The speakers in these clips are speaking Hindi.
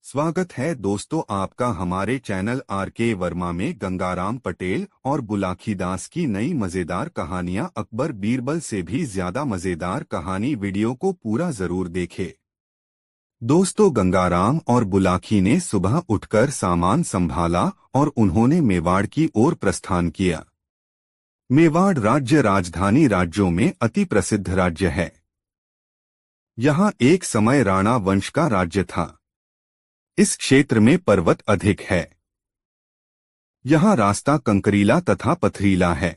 स्वागत है दोस्तों आपका हमारे चैनल आर.के. वर्मा में। गंगाराम पटेल और बुलाकी दास की नई मजेदार कहानियां अकबर बीरबल से भी ज्यादा मजेदार कहानी वीडियो को पूरा जरूर देखें। दोस्तों, गंगाराम और बुलाकी ने सुबह उठकर सामान संभाला और उन्होंने मेवाड़ की ओर प्रस्थान किया। मेवाड़ राज्य राजधानी राज्यों में अति प्रसिद्ध राज्य है। यहाँ एक समय राणा वंश का राज्य था। इस क्षेत्र में पर्वत अधिक है। यहाँ रास्ता कंकरीला तथा पथरीला है।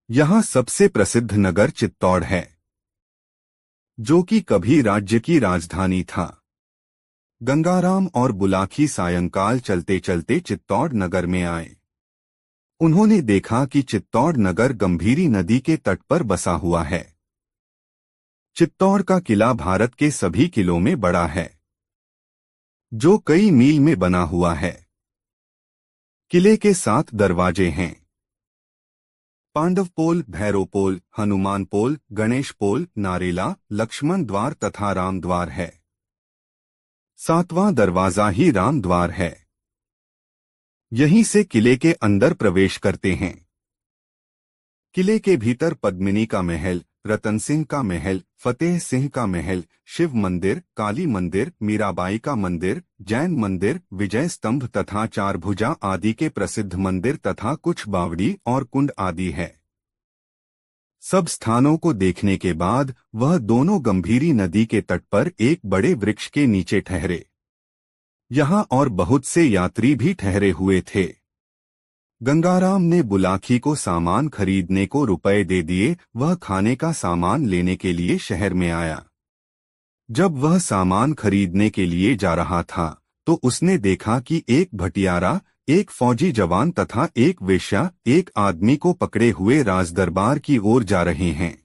यहाँ सबसे प्रसिद्ध नगर चित्तौड़ है, जो कि कभी राज्य की राजधानी था। गंगाराम और बुलाकी सायंकाल चलते चलते चित्तौड़ नगर में आए। उन्होंने देखा कि चित्तौड़ नगर गंभीरी नदी के तट पर बसा हुआ है। चित्तौड़ का किला भारत के सभी किलों में बड़ा है, जो कई मील में बना हुआ है। किले के 7 दरवाजे हैं। पांडव पोल, भैरव पोल, हनुमान पोल, गणेश पोल, नारेला, लक्ष्मण द्वार तथा राम द्वार है। 7वां दरवाजा ही राम द्वार है। यहीं से किले के अंदर प्रवेश करते हैं। किले के भीतर पद्मिनी का महल, रतन सिंह का महल, फतेह सिंह का महल, शिव मंदिर, काली मंदिर, मीराबाई का मंदिर, जैन मंदिर, विजय स्तंभ तथा 4 भुजा आदि के प्रसिद्ध मंदिर तथा कुछ बावड़ी और कुंड आदि है। सब स्थानों को देखने के बाद वह दोनों गंभीरी नदी के तट पर एक बड़े वृक्ष के नीचे ठहरे। यहाँ और बहुत से यात्री भी ठहरे हुए थे। गंगाराम ने बुलाकी को सामान खरीदने को रुपए दे दिए। वह खाने का सामान लेने के लिए शहर में आया। जब वह सामान खरीदने के लिए जा रहा था तो उसने देखा कि एक भटियारा, एक फौजी जवान तथा एक वेश्या एक आदमी को पकड़े हुए राजदरबार की ओर जा रहे हैं।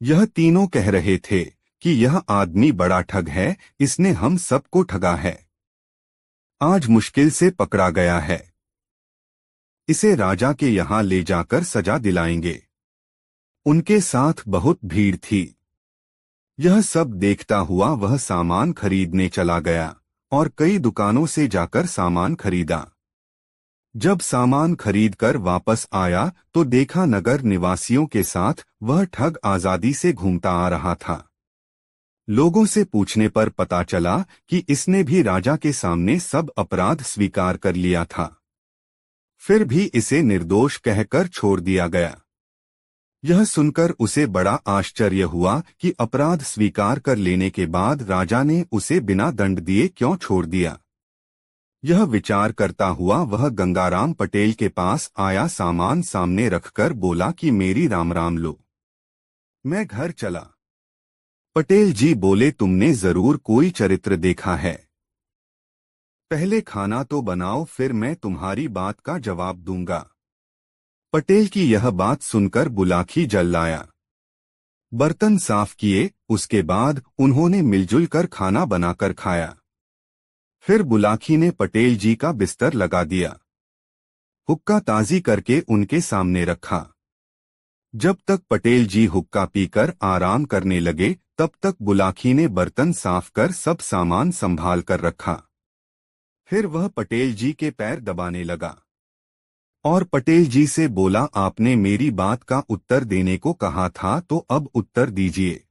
यह तीनों कह रहे थे कि यह आदमी बड़ा ठग है, इसने हम सबको ठगा है। आज मुश्किल से पकड़ा गया है। इसे राजा के यहाँ ले जाकर सजा दिलाएंगे। उनके साथ बहुत भीड़ थी। यह सब देखता हुआ वह सामान खरीदने चला गया और कई दुकानों से जाकर सामान खरीदा। जब सामान खरीदकर वापस आया तो देखा नगर निवासियों के साथ वह ठग आजादी से घूमता आ रहा था। लोगों से पूछने पर पता चला कि इसने भी राजा के सामने सब अपराध स्वीकार कर लिया था। फिर भी इसे निर्दोष कहकर छोड़ दिया गया। यह सुनकर उसे बड़ा आश्चर्य हुआ कि अपराध स्वीकार कर लेने के बाद राजा ने उसे बिना दंड दिए क्यों छोड़ दिया। यह विचार करता हुआ वह गंगाराम पटेल के पास आया, सामान सामने रखकर बोला कि मेरी राम राम लो, मैं घर चला। पटेल जी बोले, तुमने जरूर कोई चरित्र देखा है। पहले खाना तो बनाओ, फिर मैं तुम्हारी बात का जवाब दूंगा। पटेल की यह बात सुनकर बुलाकी जल लाया। बर्तन साफ किए, उसके बाद उन्होंने मिलजुल कर खाना बनाकर खाया। फिर बुलाकी ने पटेल जी का बिस्तर लगा दिया। हुक्का ताज़ी करके उनके सामने रखा। जब तक पटेल जी हुक्का पीकर आराम करने लगे, तब तक बुलाकी ने बर्तन साफ कर सब सामान संभाल कर रखा। फिर वह पटेल जी के पैर दबाने लगा और पटेल जी से बोला, आपने मेरी बात का उत्तर देने को कहा था, तो अब उत्तर दीजिए।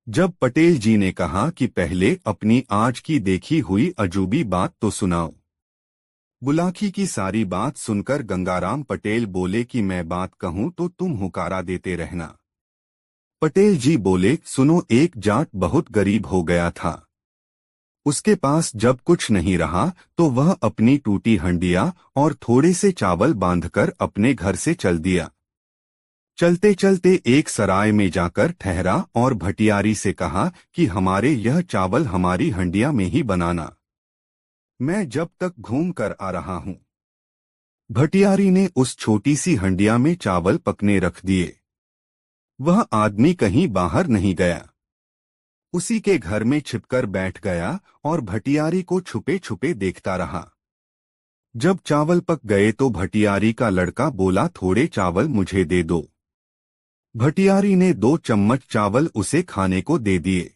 जब पटेल जी ने कहा कि पहले अपनी आज की देखी हुई अजूबी बात तो सुनाओ। बुलाकी की सारी बात सुनकर गंगाराम पटेल बोले कि मैं बात कहूं तो तुम हुकारा देते रहना। पटेल जी बोले, सुनो, एक जाट बहुत गरीब हो गया था। उसके पास जब कुछ नहीं रहा तो वह अपनी टूटी हंडिया और थोड़े से चावल बांधकर अपने घर से चल दिया। चलते चलते एक सराय में जाकर ठहरा और भटियारी से कहा कि हमारे यह चावल हमारी हंडिया में ही बनाना, मैं जब तक घूम कर आ रहा हूँ। भटियारी ने उस छोटी सी हंडिया में चावल पकने रख दिए। वह आदमी कहीं बाहर नहीं गया, उसी के घर में छिपकर बैठ गया और भटियारी को छुपे छुपे देखता रहा। जब चावल पक गए तो भटियारी का लड़का बोला, थोड़े चावल मुझे दे दो। भटियारी ने 2 चम्मच चावल उसे खाने को दे दिए।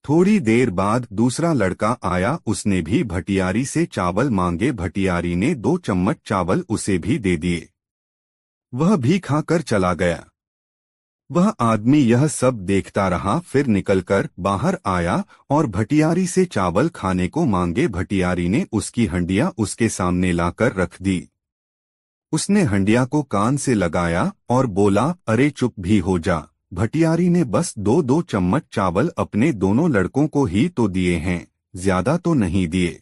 थोड़ी देर बाद दूसरा लड़का आया, उसने भी भटियारी से चावल मांगे। भटियारी ने 2 चम्मच चावल उसे भी दे दिए। वह भी खाकर चला गया। वह आदमी यह सब देखता रहा, फिर निकलकर बाहर आया और भटियारी से चावल खाने को मांगे। भटियारी ने उसकी हंडिया उसके सामने लाकर रख दी। उसने हंडिया को कान से लगाया और बोला, अरे चुप भी हो जा। भटियारी ने बस 2-2 चम्मच चावल अपने दोनों लड़कों को ही तो दिए हैं, ज्यादा तो नहीं दिए।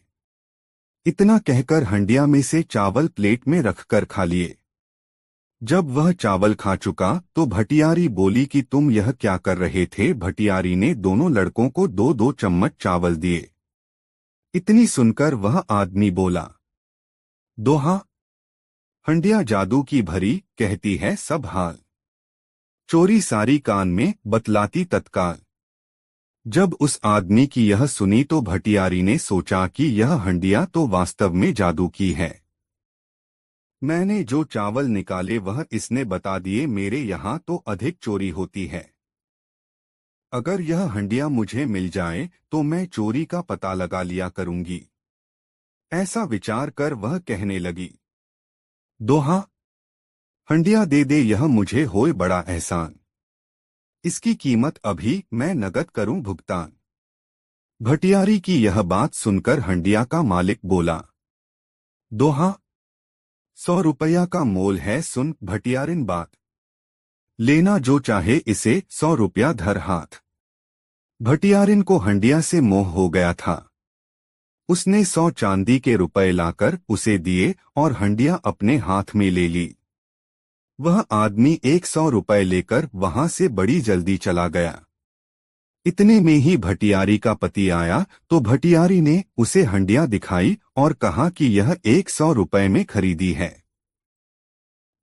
इतना कहकर हंडिया में से चावल प्लेट में रखकर खा लिए। जब वह चावल खा चुका तो भटियारी बोली कि तुम यह क्या कर रहे थे। भटियारी ने दोनों लड़कों को 2-2 चम्मच चावल दिए। इतनी सुनकर वह आदमी बोला, दोहा हंडिया जादू की भरी, कहती है सब हाल। चोरी सारी कान में, बतलाती तत्काल। जब उस आदमी की यह सुनी तो भटियारी ने सोचा कि यह हंडिया तो वास्तव में जादू की है। मैंने जो चावल निकाले वह इसने बता दिए, मेरे यहाँ तो अधिक चोरी होती है। अगर यह हंडिया मुझे मिल जाए तो मैं चोरी का पता लगा लिया करूंगी। ऐसा विचार कर वह कहने लगी, दोहा हंडिया दे दे, यह मुझे होए बड़ा एहसान। इसकी कीमत अभी मैं नगद करूं भुगतान। भटियारी की यह बात सुनकर हंडिया का मालिक बोला, दोहा 100 रुपया का मोल है, सुन भटियारिन बात। लेना जो चाहे इसे, 100 रुपया धर हाथ। भटियारिन को हंडिया से मोह हो गया था। उसने 100 चांदी के रुपए लाकर उसे दिए और हंडिया अपने हाथ में ले ली। वह आदमी 100 रुपए लेकर वहां से बड़ी जल्दी चला गया। इतने में ही भटियारी का पति आया तो भटियारी ने उसे हंडिया दिखाई और कहा कि यह 100 रुपए में खरीदी है।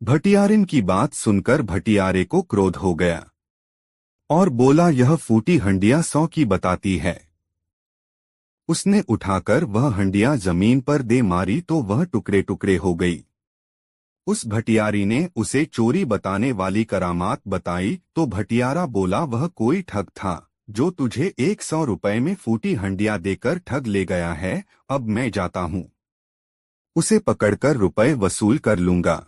भटियारिन की बात सुनकर भटियारे को क्रोध हो गया और बोला, यह फूटी हंडिया 100 की बताती है। उसने उठाकर वह हंडिया जमीन पर दे मारी तो वह टुकड़े टुकड़े हो गई। उस भटियारी ने उसे चोरी बताने वाली करामात बताई तो भटियारा बोला, वह कोई ठग था जो तुझे 100 रुपए में फूटी हंडिया देकर ठग ले गया है। अब मैं जाता हूं, उसे पकड़कर रुपए वसूल कर लूंगा।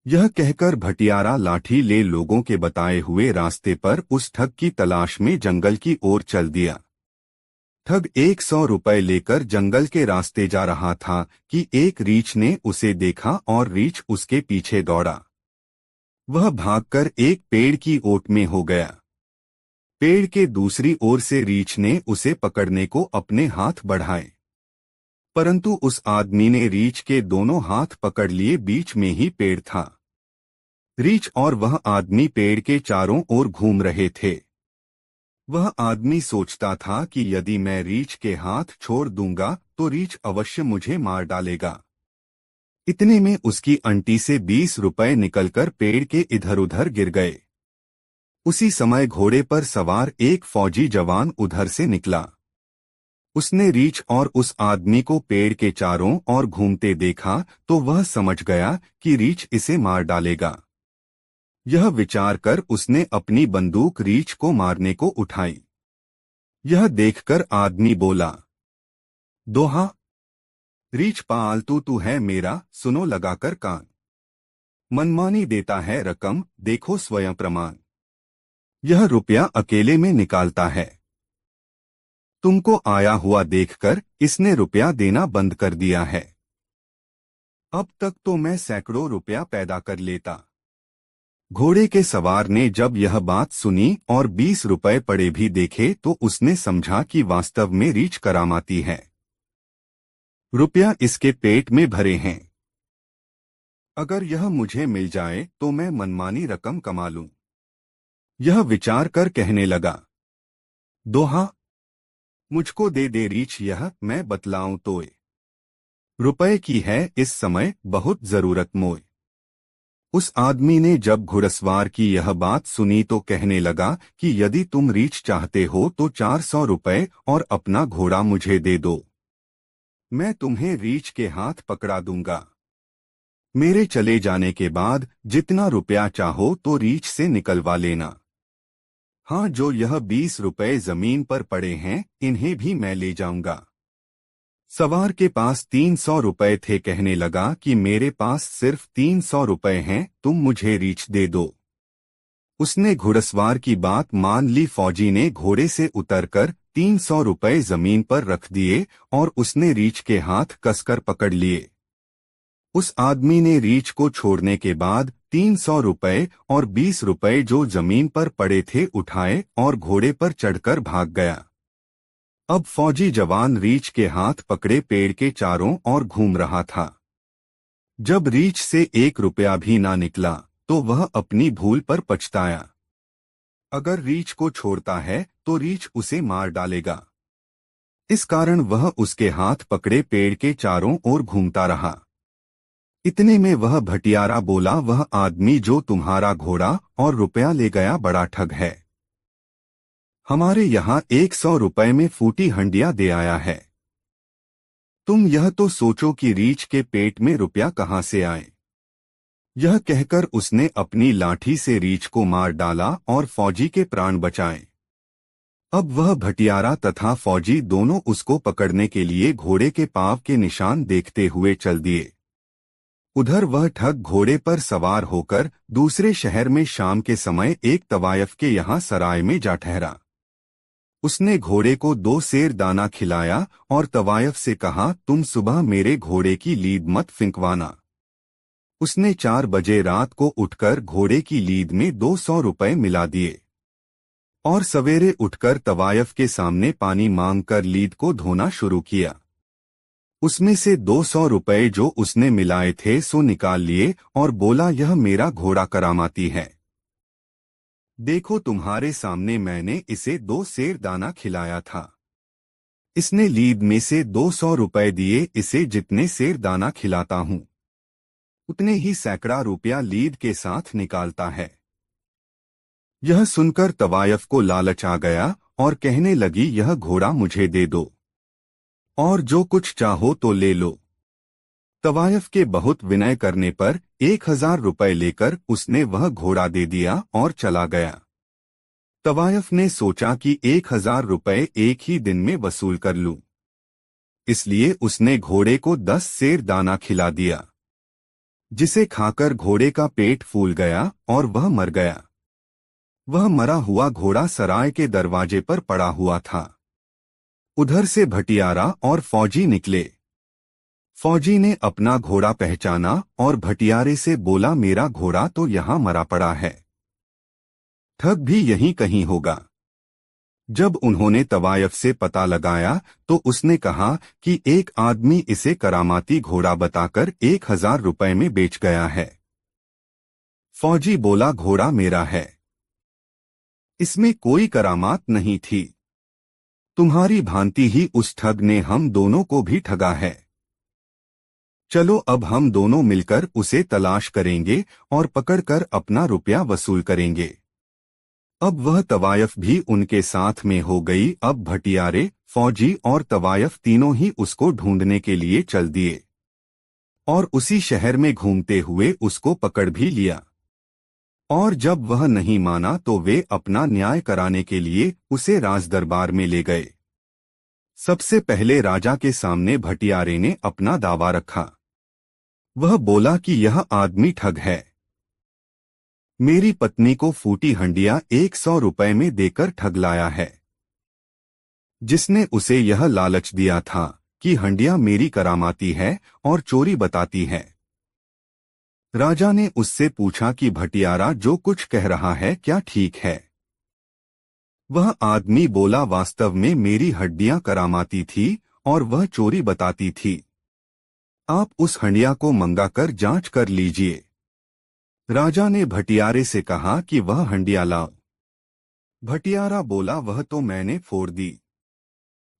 यह कहकर भटियारा लाठी ले लोगों के बताए हुए रास्ते पर उस ठग की तलाश में जंगल की ओर चल दिया। ठग 100 रुपए लेकर जंगल के रास्ते जा रहा था कि एक रीछ ने उसे देखा और रीछ उसके पीछे दौड़ा। वह भागकर एक पेड़ की ओट में हो गया। पेड़ के दूसरी ओर से रीछ ने उसे पकड़ने को अपने हाथ बढ़ाए, परंतु उस आदमी ने रीछ के दोनों हाथ पकड़ लिए। बीच में ही पेड़ था। रीछ और वह आदमी पेड़ के चारों ओर घूम रहे थे। वह आदमी सोचता था कि यदि मैं रीछ के हाथ छोड़ दूंगा तो रीछ अवश्य मुझे मार डालेगा। इतने में उसकी अंटी से 20 रुपए निकलकर पेड़ के इधर उधर गिर गए। उसी समय घोड़े पर सवार एक फौजी जवान उधर से निकला। उसने रीछ और उस आदमी को पेड़ के चारों ओर घूमते देखा तो वह समझ गया कि रीछ इसे मार डालेगा। यह विचार कर उसने अपनी बंदूक रीछ को मारने को उठाई। यह देखकर आदमी बोला, दोहा रीछ पालतू तू है मेरा, सुनो लगाकर कान। मनमानी देता है रकम, देखो स्वयं प्रमाण। यह रुपया अकेले में निकालता है। तुमको आया हुआ देखकर इसने रुपया देना बंद कर दिया है। अब तक तो मैं सैकड़ों रुपया पैदा कर लेता। घोड़े के सवार ने जब यह बात सुनी और 20 रुपए पड़े भी देखे तो उसने समझा कि वास्तव में रीछ करामाती है। रुपया इसके पेट में भरे हैं। अगर यह मुझे मिल जाए तो मैं मनमानी रकम कमा लूं। यह विचार कर कहने लगा, दोहा मुझको दे दे रीछ, यह मैं बतलाऊं तोय। रुपए की है इस समय बहुत जरूरत मोय। उस आदमी ने जब घुड़सवार की यह बात सुनी तो कहने लगा कि यदि तुम रीछ चाहते हो तो 400 रुपए और अपना घोड़ा मुझे दे दो। मैं तुम्हें रीछ के हाथ पकड़ा दूंगा। मेरे चले जाने के बाद जितना रुपया चाहो तो रीछ से निकलवा लेना। हाँ, जो यह 20 रुपए जमीन पर पड़े हैं इन्हें भी मैं ले जाऊंगा। सवार के पास 300 रुपए थे, कहने लगा कि मेरे पास सिर्फ 300 रुपए हैं, तुम मुझे रीछ दे दो। उसने घुड़सवार की बात मान ली। फौजी ने घोड़े से उतरकर 300 रुपए जमीन पर रख दिए और उसने रीछ के हाथ कसकर पकड़ लिए। उस आदमी ने रीछ को छोड़ने के बाद 300 रुपए और 20 रुपए जो जमीन पर पड़े थे उठाए और घोड़े पर चढ़कर भाग गया। अब फौजी जवान रीछ के हाथ पकड़े पेड़ के चारों ओर घूम रहा था। जब रीछ से 1 रुपया भी ना निकला तो वह अपनी भूल पर पछताया। अगर रीछ को छोड़ता है तो रीछ उसे मार डालेगा। इस कारण वह उसके हाथ पकड़े पेड़ के चारों ओर घूमता रहा। इतने में वह भटियारा बोला, वह आदमी जो तुम्हारा घोड़ा और रुपया ले गया बड़ा ठग है। हमारे यहाँ 100 रुपए में फूटी हंडिया दे आया है। तुम यह तो सोचो कि रीछ के पेट में रुपया कहाँ से आए। यह कहकर उसने अपनी लाठी से रीछ को मार डाला और फौजी के प्राण बचाए। अब वह भटियारा तथा फौजी दोनों उसको पकड़ने के लिए घोड़े के पांव के निशान देखते हुए चल दिए। उधर वह ठग घोड़े पर सवार होकर दूसरे शहर में शाम के समय एक तवायफ के यहाँ सराय में जा ठहरा। उसने घोड़े को 2 सेर दाना खिलाया और तवायफ से कहा, तुम सुबह मेरे घोड़े की लीद मत फिंकवाना। उसने 4 बजे रात को उठकर घोड़े की लीद में 200 रुपए मिला दिए और सवेरे उठकर तवायफ के सामने पानी मांगकर लीद को धोना शुरू किया। उसमें से 200 रुपए जो उसने मिलाए थे सो निकाल लिए और बोला, यह मेरा घोड़ा करामाती है। देखो, तुम्हारे सामने मैंने इसे 2 सेर दाना खिलाया था। इसने लीद में से 200 रुपए दिए। इसे जितने सेर दाना खिलाता हूँ उतने ही सैकड़ा रुपया लीद के साथ निकालता है। यह सुनकर तवायफ को लालच आ गया और कहने लगी, यह घोड़ा मुझे दे दो और जो कुछ चाहो तो ले लो। तवायफ के बहुत विनय करने पर 1000 रुपए लेकर उसने वह घोड़ा दे दिया और चला गया। तवायफ ने सोचा कि 1000 रुपए एक ही दिन में वसूल कर लूं, इसलिए उसने घोड़े को 10 सेर दाना खिला दिया, जिसे खाकर घोड़े का पेट फूल गया और वह मर गया। वह मरा हुआ घोड़ा सराय के दरवाजे पर पड़ा हुआ था। उधर से भटियारा और फौजी निकले। फौजी ने अपना घोड़ा पहचाना और भटियारे से बोला, मेरा घोड़ा तो यहाँ मरा पड़ा है, ठग भी यहीं कहीं होगा। जब उन्होंने तवायफ से पता लगाया तो उसने कहा कि एक आदमी इसे करामाती घोड़ा बताकर 1000 रुपए में बेच गया है। फौजी बोला, घोड़ा मेरा है, इसमें कोई करामात नहीं थी। तुम्हारी भांति ही उस ठग ने हम दोनों को भी ठगा है। चलो अब हम दोनों मिलकर उसे तलाश करेंगे और पकड़कर अपना रुपया वसूल करेंगे। अब वह तवायफ भी उनके साथ में हो गई। अब भटियारे, फौजी और तवायफ तीनों ही उसको ढूंढने के लिए चल दिए और उसी शहर में घूमते हुए उसको पकड़ भी लिया। और जब वह नहीं माना तो वे अपना न्याय कराने के लिए उसे राजदरबार में ले गए। सबसे पहले राजा के सामने भटियारे ने अपना दावा रखा। वह बोला कि यह आदमी ठग है। मेरी पत्नी को फूटी हंडिया 100 रुपए में देकर ठग लाया है, जिसने उसे यह लालच दिया था कि हंडिया मेरी करामाती है और चोरी बताती है। राजा ने उससे पूछा कि भटियारा जो कुछ कह रहा है क्या ठीक है? वह आदमी बोला, वास्तव में मेरी हड्डियां करामाती थी और वह चोरी बताती थी। आप उस हंडिया को मंगाकर जांच कर लीजिए। राजा ने भटियारे से कहा कि वह हंडिया लाओ। भटियारा बोला, वह तो मैंने फोड़ दी।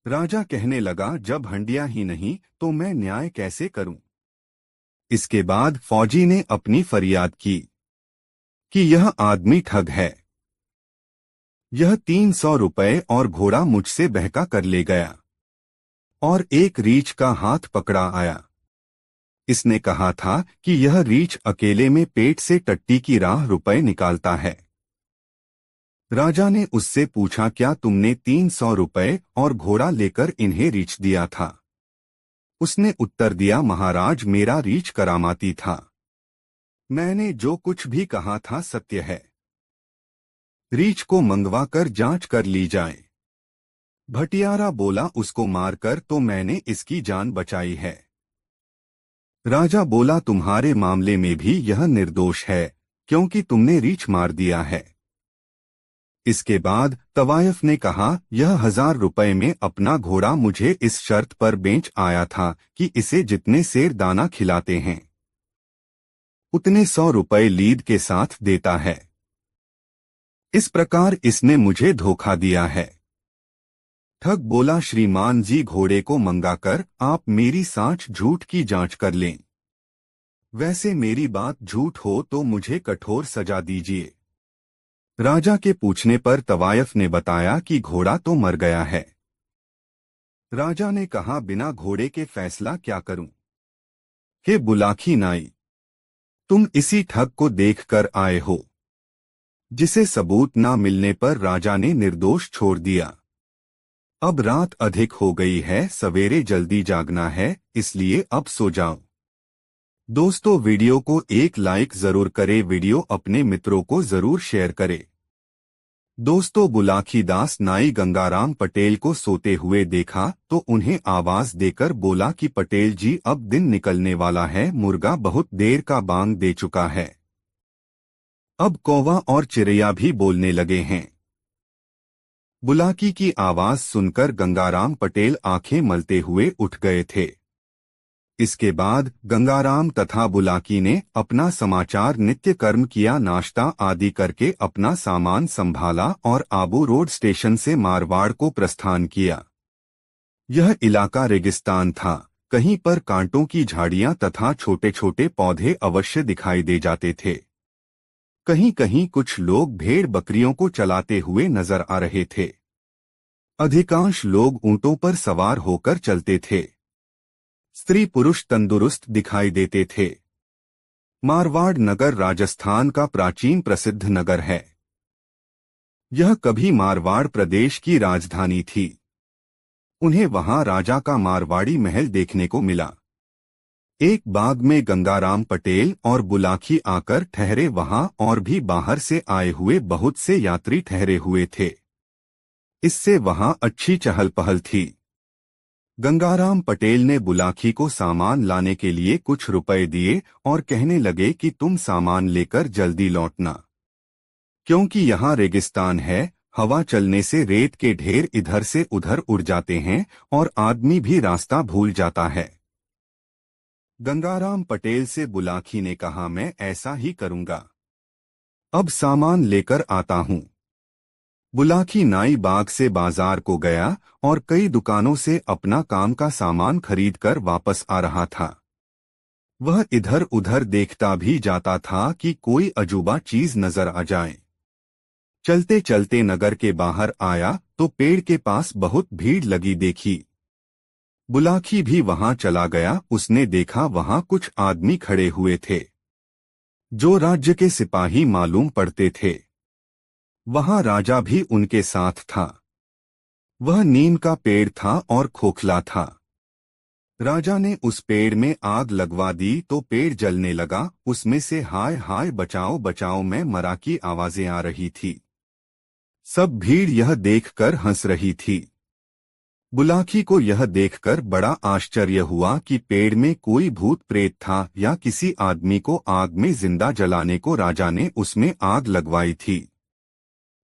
राजा कहने लगा, जब हंडिया ही नहीं तो मैं न्याय कैसे करूं? इसके बाद फौजी ने अपनी फरियाद की कि यह आदमी ठग है। यह 300 रुपए और घोड़ा मुझसे बहका कर ले गया और एक रीछ का हाथ पकड़ा आया। इसने कहा था कि यह रीछ अकेले में पेट से टट्टी की राह रुपए निकालता है। राजा ने उससे पूछा, क्या तुमने 300 रुपए और घोड़ा लेकर इन्हें रीछ दिया था? उसने उत्तर दिया, महाराज, मेरा रीछ करामाती था। मैंने जो कुछ भी कहा था सत्य है। रीछ को मंगवा कर जांच कर ली जाए। भटियारा बोला, उसको मारकर तो मैंने इसकी जान बचाई है। राजा बोला, तुम्हारे मामले में भी यह निर्दोष है, क्योंकि तुमने रीछ मार दिया है। इसके बाद तवायफ ने कहा, यह 1000 रुपए में अपना घोड़ा मुझे इस शर्त पर बेच आया था कि इसे जितने सेर दाना खिलाते हैं उतने 100 रुपए लीद के साथ देता है। इस प्रकार इसने मुझे धोखा दिया है। ठग बोला, श्रीमान जी, घोड़े को मंगाकर आप मेरी साँच झूठ की जांच कर लें। वैसे मेरी बात झूठ हो तो मुझे कठोर सजा दीजिए। राजा के पूछने पर तवायफ ने बताया कि घोड़ा तो मर गया है। राजा ने कहा, बिना घोड़े के फैसला क्या करूं? हे बुलाखी नाई, तुम इसी ठग को देखकर आए हो, जिसे सबूत न मिलने पर राजा ने निर्दोष छोड़ दिया। अब रात अधिक हो गई है, सवेरे जल्दी जागना है, इसलिए अब सो जाओ। दोस्तों, वीडियो को एक लाइक जरूर करें, वीडियो अपने मित्रों को जरूर शेयर करें। दोस्तों, बुलाखी दास नाई गंगाराम पटेल को सोते हुए देखा तो उन्हें आवाज देकर बोला कि पटेल जी, अब दिन निकलने वाला है, मुर्गा बहुत देर का बांग दे चुका है। अब कौवा और चिड़िया भी बोलने लगे हैं। बुलाकी की आवाज सुनकर गंगाराम पटेल आंखें मलते हुए उठ गए थे। इसके बाद गंगाराम तथा बुलाकी ने अपना समाचार नित्य कर्म किया, नाश्ता आदि करके अपना सामान संभाला और आबू रोड स्टेशन से मारवाड़ को प्रस्थान किया। यह इलाका रेगिस्तान था, कहीं पर कांटों की झाड़ियां तथा छोटे छोटे पौधे अवश्य दिखाई दे जाते थे। कहीं कहीं कुछ लोग भेड़ बकरियों को चलाते हुए नजर आ रहे थे। अधिकांश लोग ऊंटों पर सवार होकर चलते थे। स्त्री पुरुष तंदुरुस्त दिखाई देते थे। मारवाड़ नगर राजस्थान का प्राचीन प्रसिद्ध नगर है। यह कभी मारवाड़ प्रदेश की राजधानी थी। उन्हें वहां राजा का मारवाड़ी महल देखने को मिला। एक बाग में गंगाराम पटेल और बुलाकी आकर ठहरे। वहां और भी बाहर से आए हुए बहुत से यात्री ठहरे हुए थे। इससे वहां अच्छी चहल पहल थी। गंगाराम पटेल ने बुलाकी को सामान लाने के लिए कुछ रुपए दिए और कहने लगे कि तुम सामान लेकर जल्दी लौटना, क्योंकि यहाँ रेगिस्तान है, हवा चलने से रेत के ढेर इधर से उधर उड़ जाते हैं और आदमी भी रास्ता भूल जाता है। गंगाराम पटेल से बुलाकी ने कहा, मैं ऐसा ही करूंगा, अब सामान लेकर आता हूं। बुलाकी नाई बाग से बाजार को गया और कई दुकानों से अपना काम का सामान खरीदकर वापस आ रहा था। वह इधर उधर देखता भी जाता था कि कोई अजूबा चीज नजर आ जाए। चलते चलते नगर के बाहर आया तो पेड़ के पास बहुत भीड़ लगी देखी। बुलाकी भी वहां चला गया। उसने देखा वहां कुछ आदमी खड़े हुए थे, जो राज्य के सिपाही मालूम पड़ते थे। वहां राजा भी उनके साथ था। वह नीम का पेड़ था और खोखला था। राजा ने उस पेड़ में आग लगवा दी तो पेड़ जलने लगा। उसमें से हाय हाय बचाओ बचाओ मैं मरा की आवाजें आ रही थी। सब भीड़ यह देखकर हंस रही थी। बुलाकी को यह देखकर बड़ा आश्चर्य हुआ कि पेड़ में कोई भूत प्रेत था या किसी आदमी को आग में जिंदा जलाने को राजा ने उसमें आग लगवाई थी।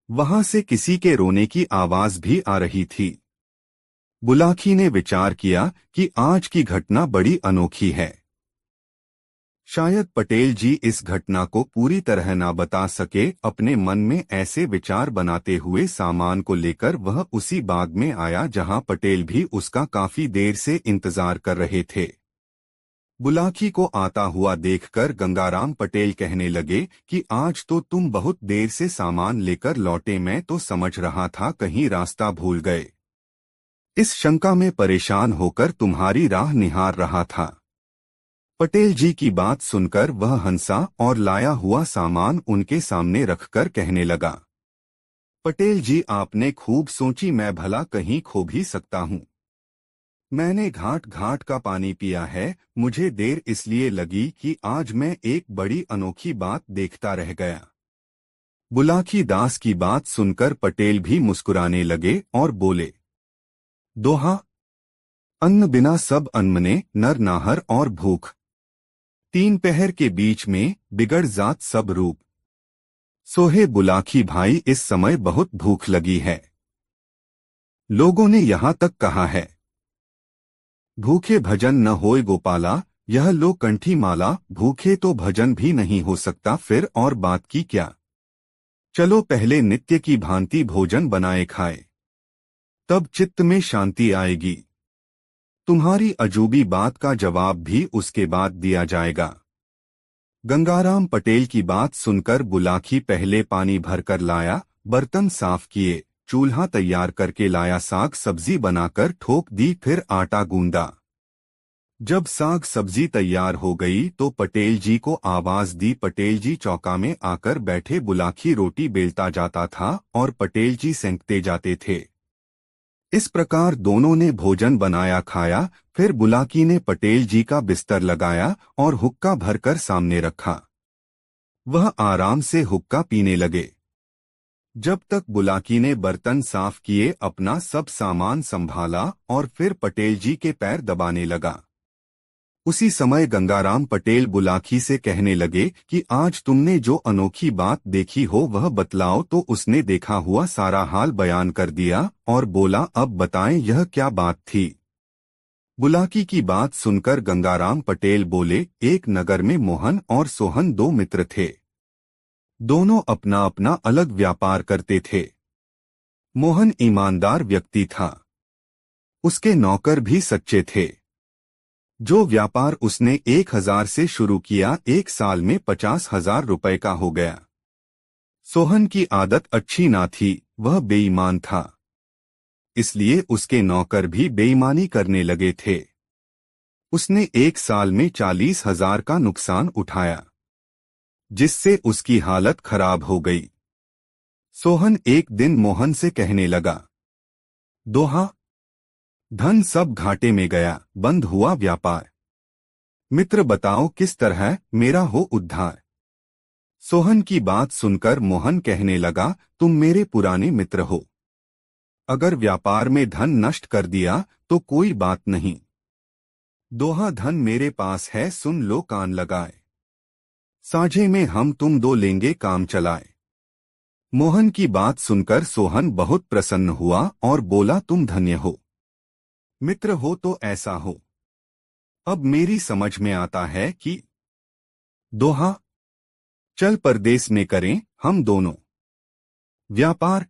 वहां से किसी के रोने की आवाज भी आ रही थी। बुलाकी ने विचार किया कि आज की घटना बड़ी अनोखी है। शायद पटेल जी इस घटना को पूरी तरह ना बता सके। अपने मन में ऐसे विचार बनाते हुए सामान को लेकर वह उसी बाग में आया जहां पटेल भी उसका काफी देर से इंतजार कर रहे थे। बुलाकी को आता हुआ देखकर गंगाराम पटेल कहने लगे कि आज तो तुम बहुत देर से सामान लेकर लौटे, मैं तो समझ रहा था कहीं रास्ता भूल गए। इस शंका में परेशान होकर तुम्हारी राह निहार रहा था। पटेल जी की बात सुनकर वह हंसा और लाया हुआ सामान उनके सामने रखकर कहने लगा, पटेल जी, आपने खूब सोची, मैं भला कहीं खो भी सकता हूँ। मैंने घाट घाट का पानी पिया है। मुझे देर इसलिए लगी कि आज मैं एक बड़ी अनोखी बात देखता रह गया। बुलाकी दास की बात सुनकर पटेल भी मुस्कुराने लगे और बोले, दोहा, अन्न बिना सब अनमने, नर नाहर और भूख, तीन पहर के बीच में बिगड़ जात सब रूप। सोहे बुलाकी भाई, इस समय बहुत भूख लगी है। लोगों ने यहाँ तक कहा है, भूखे भजन न होए गोपाला, यह लो कंठी माला, भूखे तो भजन भी नहीं हो सकता, फिर और बात की क्या। चलो पहले नित्य की भांति भोजन बनाए खाए, तब चित्त में शांति आएगी। तुम्हारी अजूबी बात का जवाब भी उसके बाद दिया जाएगा। गंगाराम पटेल की बात सुनकर बुलाकी पहले पानी भरकर लाया, बर्तन साफ किए, चूल्हा तैयार करके लाया, साग सब्जी बनाकर ठोक दी, फिर आटा गूंदा। जब साग सब्जी तैयार हो गई तो पटेल जी को आवाज दी। पटेल जी चौका में आकर बैठे। बुलाकी रोटी बेलता जाता था और पटेल जी सेंकते जाते थे। इस प्रकार दोनों ने भोजन बनाया खाया। फिर बुलाकी ने पटेल जी का बिस्तर लगाया और हुक्का भरकर सामने रखा। वह आराम से हुक्का पीने लगे। जब तक बुलाकी ने बर्तन साफ किए, अपना सब सामान संभाला और फिर पटेल जी के पैर दबाने लगा। उसी समय गंगाराम पटेल बुलाकी से कहने लगे कि आज तुमने जो अनोखी बात देखी हो वह बतलाओ। तो उसने देखा हुआ सारा हाल बयान कर दिया और बोला, अब बताएं यह क्या बात थी। बुलाकी की बात सुनकर गंगाराम पटेल बोले, एक नगर में मोहन और सोहन दो मित्र थे। दोनों अपना अपना अलग व्यापार करते थे। मोहन ईमानदार व्यक्ति था। उसके नौकर भी सच्चे थे। जो व्यापार उसने 1,000 से शुरू किया, 1 साल में 50,000 रुपए का हो गया। सोहन की आदत अच्छी ना थी, वह बेईमान था। इसलिए उसके नौकर भी बेईमानी करने लगे थे। उसने 1 साल में 40,000 का नुकसान उठाया, जिससे उसकी हालत खराब हो गई। सोहन एक दिन मोहन से कहने लगा, दोहा, धन सब घाटे में गया, बंद हुआ व्यापार। मित्र बताओ किस तरह मेरा हो उद्धार। सोहन की बात सुनकर मोहन कहने लगा, तुम मेरे पुराने मित्र हो। अगर व्यापार में धन नष्ट कर दिया तो कोई बात नहीं। दोहा, धन मेरे पास है, सुन लो कान लगाए। साझे में हम तुम दो लेंगे काम चलाए। मोहन की बात सुनकर सोहन बहुत प्रसन्न हुआ और बोला, तुम धन्य हो, मित्र हो तो ऐसा हो। अब मेरी समझ में आता है कि दोहा, चल परदेस में करें हम दोनों व्यापार।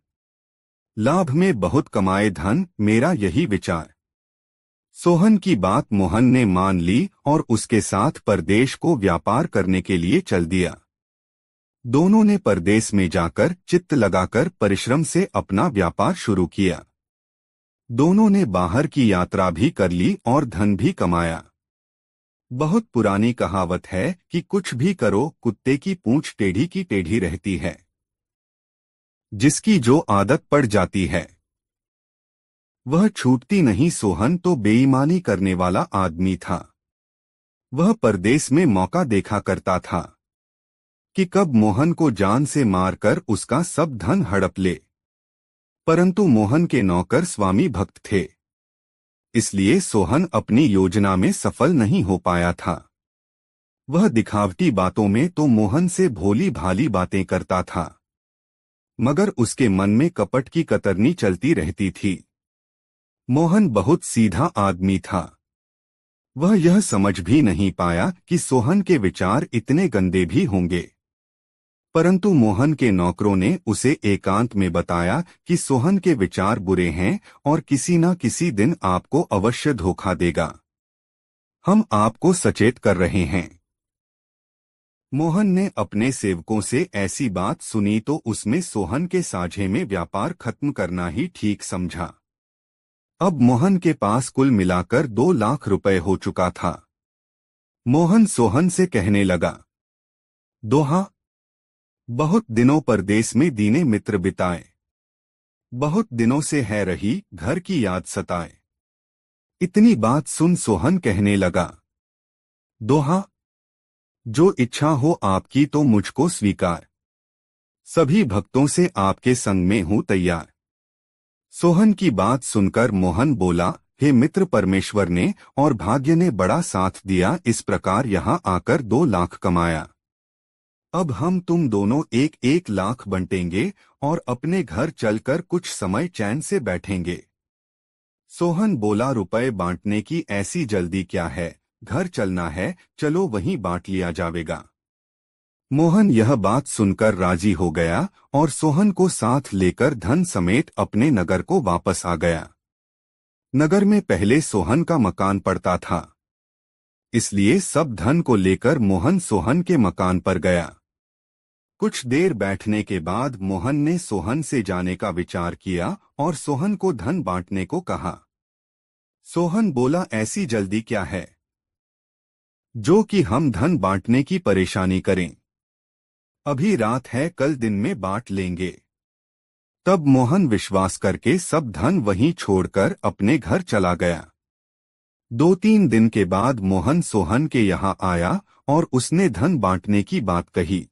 लाभ में बहुत कमाए धन, मेरा यही विचार। सोहन की बात मोहन ने मान ली और उसके साथ परदेश को व्यापार करने के लिए चल दिया। दोनों ने परदेश में जाकर चित्त लगाकर परिश्रम से अपना व्यापार शुरू किया। दोनों ने बाहर की यात्रा भी कर ली और धन भी कमाया। बहुत पुरानी कहावत है कि कुछ भी करो, कुत्ते की पूंछ टेढ़ी की टेढ़ी रहती है। जिसकी जो आदत पड़ जाती है वह छूटती नहीं। सोहन तो बेईमानी करने वाला आदमी था। वह परदेश में मौका देखा करता था कि कब मोहन को जान से मारकर उसका सब धन हड़प ले। परंतु मोहन के नौकर स्वामी भक्त थे, इसलिए सोहन अपनी योजना में सफल नहीं हो पाया था। वह दिखावटी बातों में तो मोहन से भोली भाली बातें करता था, मगर उसके मन में कपट की कतरनी चलती रहती थी। मोहन बहुत सीधा आदमी था। वह यह समझ भी नहीं पाया कि सोहन के विचार इतने गंदे भी होंगे। परंतु मोहन के नौकरों ने उसे एकांत में बताया कि सोहन के विचार बुरे हैं और किसी न किसी दिन आपको अवश्य धोखा देगा। हम आपको सचेत कर रहे हैं। मोहन ने अपने सेवकों से ऐसी बात सुनी तो उसमें सोहन के साझे में व्यापार खत्म करना ही ठीक समझा। अब मोहन के पास कुल मिलाकर 2 लाख रुपए हो चुका था। मोहन सोहन से कहने लगा, दोहा, बहुत दिनों परदेश में दीने मित्र बिताए। बहुत दिनों से है रही घर की याद सताए। इतनी बात सुन सोहन कहने लगा, दोहा, जो इच्छा हो आपकी तो मुझको स्वीकार, सभी भक्तों से आपके संग में हूं तैयार। सोहन की बात सुनकर मोहन बोला, हे मित्र, परमेश्वर ने और भाग्य ने बड़ा साथ दिया, इस प्रकार यहाँ आकर 2 लाख कमाया। अब हम तुम दोनों 1-1 लाख बंटेंगे और अपने घर चलकर कुछ समय चैन से बैठेंगे। सोहन बोला, रुपए बांटने की ऐसी जल्दी क्या है, घर चलना है, चलो वहीं बांट लिया जाएगा। मोहन यह बात सुनकर राजी हो गया और सोहन को साथ लेकर धन समेत अपने नगर को वापस आ गया। नगर में पहले सोहन का मकान पड़ता था, इसलिए सब धन को लेकर मोहन सोहन के मकान पर गया। कुछ देर बैठने के बाद मोहन ने सोहन से जाने का विचार किया और सोहन को धन बांटने को कहा। सोहन बोला, ऐसी जल्दी क्या है जो कि हम धन बांटने की परेशानी करें, अभी रात है, कल दिन में बांट लेंगे। तब मोहन विश्वास करके सब धन वहीं छोड़कर अपने घर चला गया। 2-3 दिन के बाद मोहन सोहन के यहाँ आया और उसने धन बांटने की बात कही।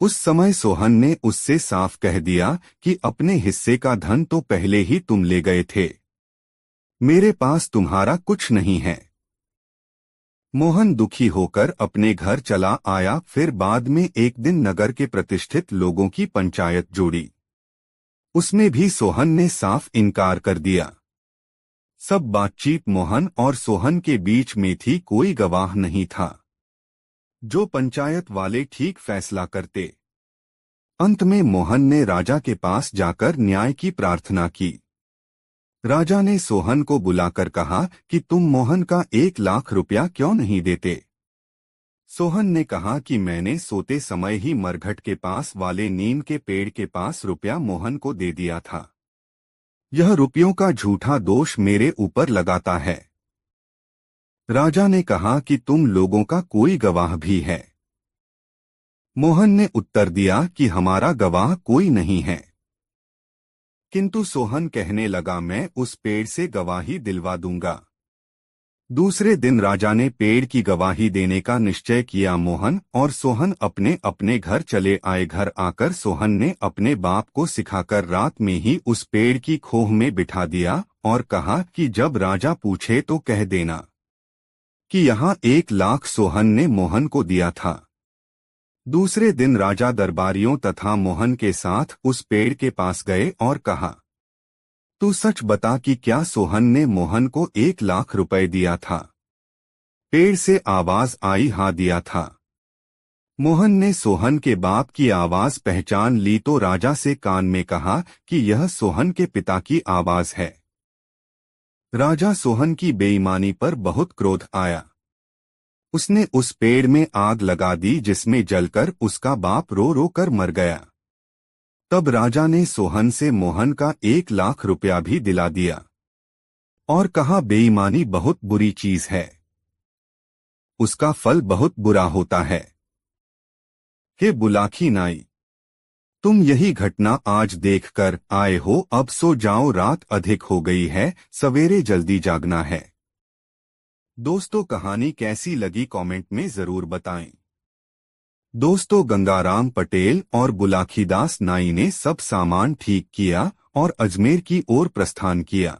उस समय सोहन ने उससे साफ कह दिया कि अपने हिस्से का धन तो पहले ही तुम ले गए थे, मेरे पास तुम्हारा कुछ नहीं है। मोहन दुखी होकर अपने घर चला आया। फिर बाद में एक दिन नगर के प्रतिष्ठित लोगों की पंचायत जोड़ी, उसमें भी सोहन ने साफ इनकार कर दिया। सब बातचीत मोहन और सोहन के बीच में थी, कोई गवाह नहीं था जो पंचायत वाले ठीक फैसला करते। अंत में मोहन ने राजा के पास जाकर न्याय की प्रार्थना की। राजा ने सोहन को बुलाकर कहा कि तुम मोहन का 1 लाख रुपया क्यों नहीं देते। सोहन ने कहा कि मैंने सोते समय ही मरघट के पास वाले नीम के पेड़ के पास रुपया मोहन को दे दिया था। यह रुपयों का झूठा दोष मेरे ऊपर लगाता है। राजा ने कहा कि तुम लोगों का कोई गवाह भी है। मोहन ने उत्तर दिया कि हमारा गवाह कोई नहीं है। किंतु सोहन कहने लगा, मैं उस पेड़ से गवाही दिलवा दूंगा। दूसरे दिन राजा ने पेड़ की गवाही देने का निश्चय किया। मोहन और सोहन अपने अपने घर चले आए। घर आकर सोहन ने अपने बाप को सिखाकर रात में ही उस पेड़ की खोह में बिठा दिया और कहा कि जब राजा पूछे तो कह देना कि यहाँ 1 लाख सोहन ने मोहन को दिया था। दूसरे दिन राजा दरबारियों तथा मोहन के साथ उस पेड़ के पास गए और कहा, तू सच बता कि क्या सोहन ने मोहन को 1 लाख रुपए दिया था। पेड़ से आवाज आई, हाँ दिया था। मोहन ने सोहन के बाप की आवाज पहचान ली तो राजा से कान में कहा कि यह सोहन के पिता की आवाज है। राजा सोहन की बेईमानी पर बहुत क्रोध आया। उसने उस पेड़ में आग लगा दी जिसमें जलकर उसका बाप रो रो कर मर गया। तब राजा ने सोहन से मोहन का 1 लाख रुपया भी दिला दिया और कहा, बेईमानी बहुत बुरी चीज है, उसका फल बहुत बुरा होता है। हे बुलाखी नाई, तुम यही घटना आज देखकर आए हो, अब सो जाओ, रात अधिक हो गई है, सवेरे जल्दी जागना है। दोस्तों, कहानी कैसी लगी कमेंट में जरूर बताएं। दोस्तों, गंगाराम पटेल और बुलाखीदास नाई ने सब सामान ठीक किया और अजमेर की ओर प्रस्थान किया।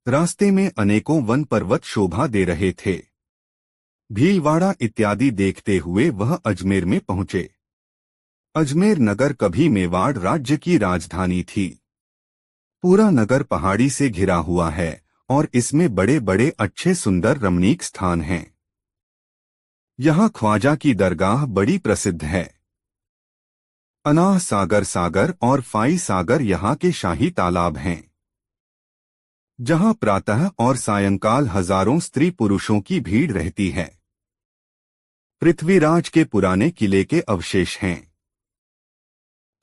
रास्ते में अनेकों वन पर्वत शोभा दे रहे थे। भीलवाड़ा इत्यादि देखते हुए वह अजमेर में पहुंचे। अजमेर नगर कभी मेवाड़ राज्य की राजधानी थी। पूरा नगर पहाड़ी से घिरा हुआ है और इसमें बड़े बड़े अच्छे सुंदर रमणीक स्थान हैं। यहाँ ख्वाजा की दरगाह बड़ी प्रसिद्ध है। अनाह सागर सागर और फाई सागर यहाँ के शाही तालाब हैं, जहाँ प्रातः और सायंकाल हजारों स्त्री पुरुषों की भीड़ रहती है। पृथ्वीराज के पुराने किले के अवशेष हैं।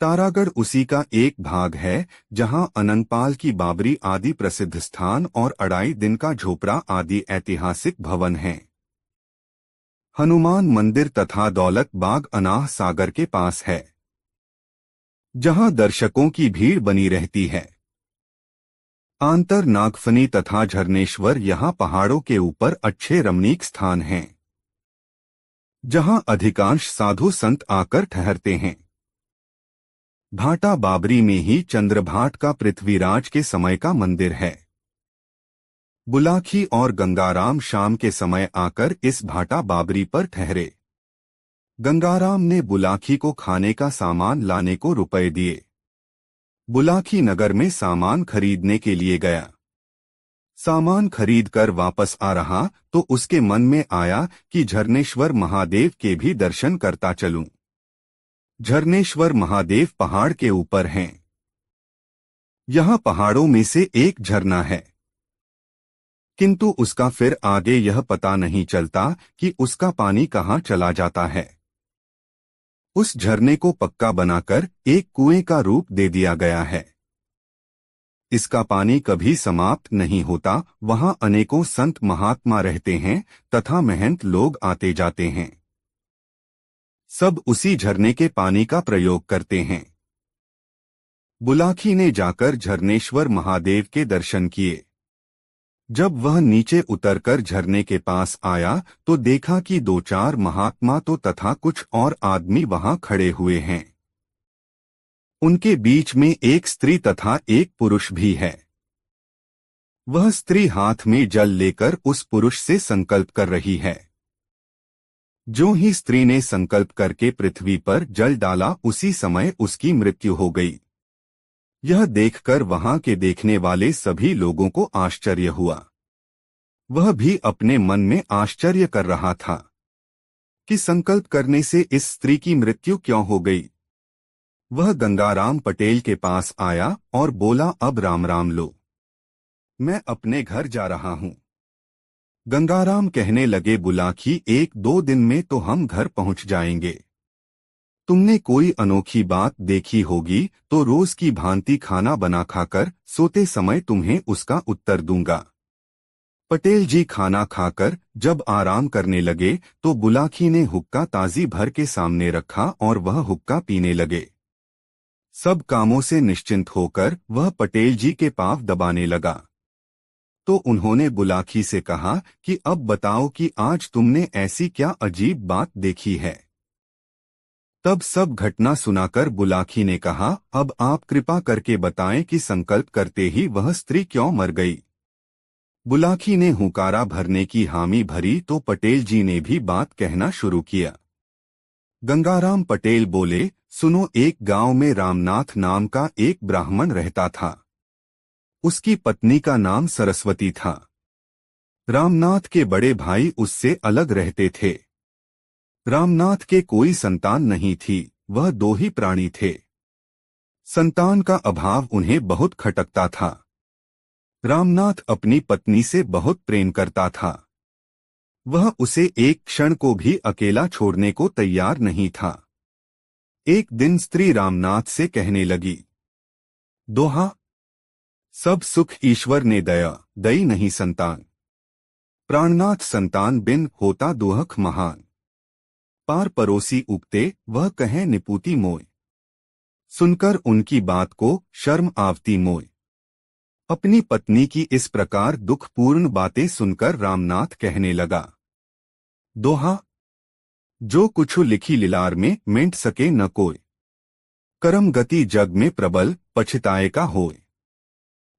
तारागढ़ उसी का एक भाग है, जहाँ अनंगपाल की बाबरी आदि प्रसिद्ध स्थान और अढ़ाई दिन का झोपड़ा आदि ऐतिहासिक भवन हैं। हनुमान मंदिर तथा दौलत बाग अनाह सागर के पास है। जहां दर्शकों की भीड़ बनी रहती है। आंतर नागफनी तथा झरनेश्वर यहाँ पहाड़ों के ऊपर अच्छे रमणीक स्थान हैं, जहां अधिकांश साधु संत आकर ठहरते हैं। भाटा बाबरी में ही चंद्रभाट का पृथ्वीराज के समय का मंदिर है। बुलाखी और गंगाराम शाम के समय आकर इस भाटा बाबरी पर ठहरे। गंगाराम ने बुलाखी को खाने का सामान लाने को रुपए दिए। बुलाखी नगर में सामान खरीदने के लिए गया। सामान खरीद कर वापस आ रहा तो उसके मन में आया कि झरनेश्वर महादेव के भी दर्शन करता चलूं। झरनेश्वर महादेव पहाड़ के ऊपर हैं। यहाँ पहाड़ों में से एक झरना है, किंतु उसका फिर आगे यह पता नहीं चलता कि उसका पानी कहाँ चला जाता है। उस झरने को पक्का बनाकर एक कुएं का रूप दे दिया गया है। इसका पानी कभी समाप्त नहीं होता। वहां अनेकों संत महात्मा रहते हैं तथा महंत लोग आते जाते हैं। सब उसी झरने के पानी का प्रयोग करते हैं। बुलाखी ने जाकर झरनेश्वर महादेव के दर्शन किए। जब वह नीचे उतरकर झरने के पास आया तो देखा कि दो चार महात्मा तो तथा कुछ और आदमी वहां खड़े हुए हैं। उनके बीच में एक स्त्री तथा एक पुरुष भी है। वह स्त्री हाथ में जल लेकर उस पुरुष से संकल्प कर रही है। जो ही स्त्री ने संकल्प करके पृथ्वी पर जल डाला, उसी समय उसकी मृत्यु हो गई। यह देखकर वहां के देखने वाले सभी लोगों को आश्चर्य हुआ। वह भी अपने मन में आश्चर्य कर रहा था कि संकल्प करने से इस स्त्री की मृत्यु क्यों हो गई। वह गंगाराम पटेल के पास आया और बोला, अब राम राम लो, मैं अपने घर जा रहा हूं। गंगाराम कहने लगे, बुलाखी, 1-2 दिन में तो हम घर पहुंच जाएंगे। तुमने कोई अनोखी बात देखी होगी तो रोज की भांति खाना बना खाकर सोते समय तुम्हें उसका उत्तर दूंगा। पटेल जी खाना खाकर जब आराम करने लगे तो बुलाखी ने हुक्का ताजी भर के सामने रखा और वह हुक्का पीने लगे। सब कामों से निश्चिंत होकर वह पटेल जी के पांव दबाने लगा। तो उन्होंने बुलाखी से कहा कि अब बताओ कि आज तुमने ऐसी क्या अजीब बात देखी है। तब सब घटना सुनाकर बुलाखी ने कहा, अब आप कृपा करके बताएं कि संकल्प करते ही वह स्त्री क्यों मर गई। बुलाखी ने हुंकारा भरने की हामी भरी तो पटेल जी ने भी बात कहना शुरू किया। गंगाराम पटेल बोले, सुनो, एक गांव में रामनाथ नाम का एक ब्राह्मण रहता था। उसकी पत्नी का नाम सरस्वती था। रामनाथ के बड़े भाई उससे अलग रहते थे। रामनाथ के कोई संतान नहीं थी, वह 2 ही प्राणी थे। संतान का अभाव उन्हें बहुत खटकता था। रामनाथ अपनी पत्नी से बहुत प्रेम करता था। वह उसे एक क्षण को भी अकेला छोड़ने को तैयार नहीं था। एक दिन स्त्री रामनाथ से कहने लगी, दोहा, सब सुख ईश्वर ने दया, दई नहीं संतान। प्राणनाथ संतान बिन होता दुहख महान। पार पड़ोसी उगते वह कहें निपूती मोय। सुनकर उनकी बात को शर्म आवती मोय। अपनी पत्नी की इस प्रकार दुखपूर्ण बातें सुनकर रामनाथ कहने लगा, दोहा, जो कुछु लिखी लिलार में मिंट सके न कोय। करम गति जग में प्रबल, पछताए का होय।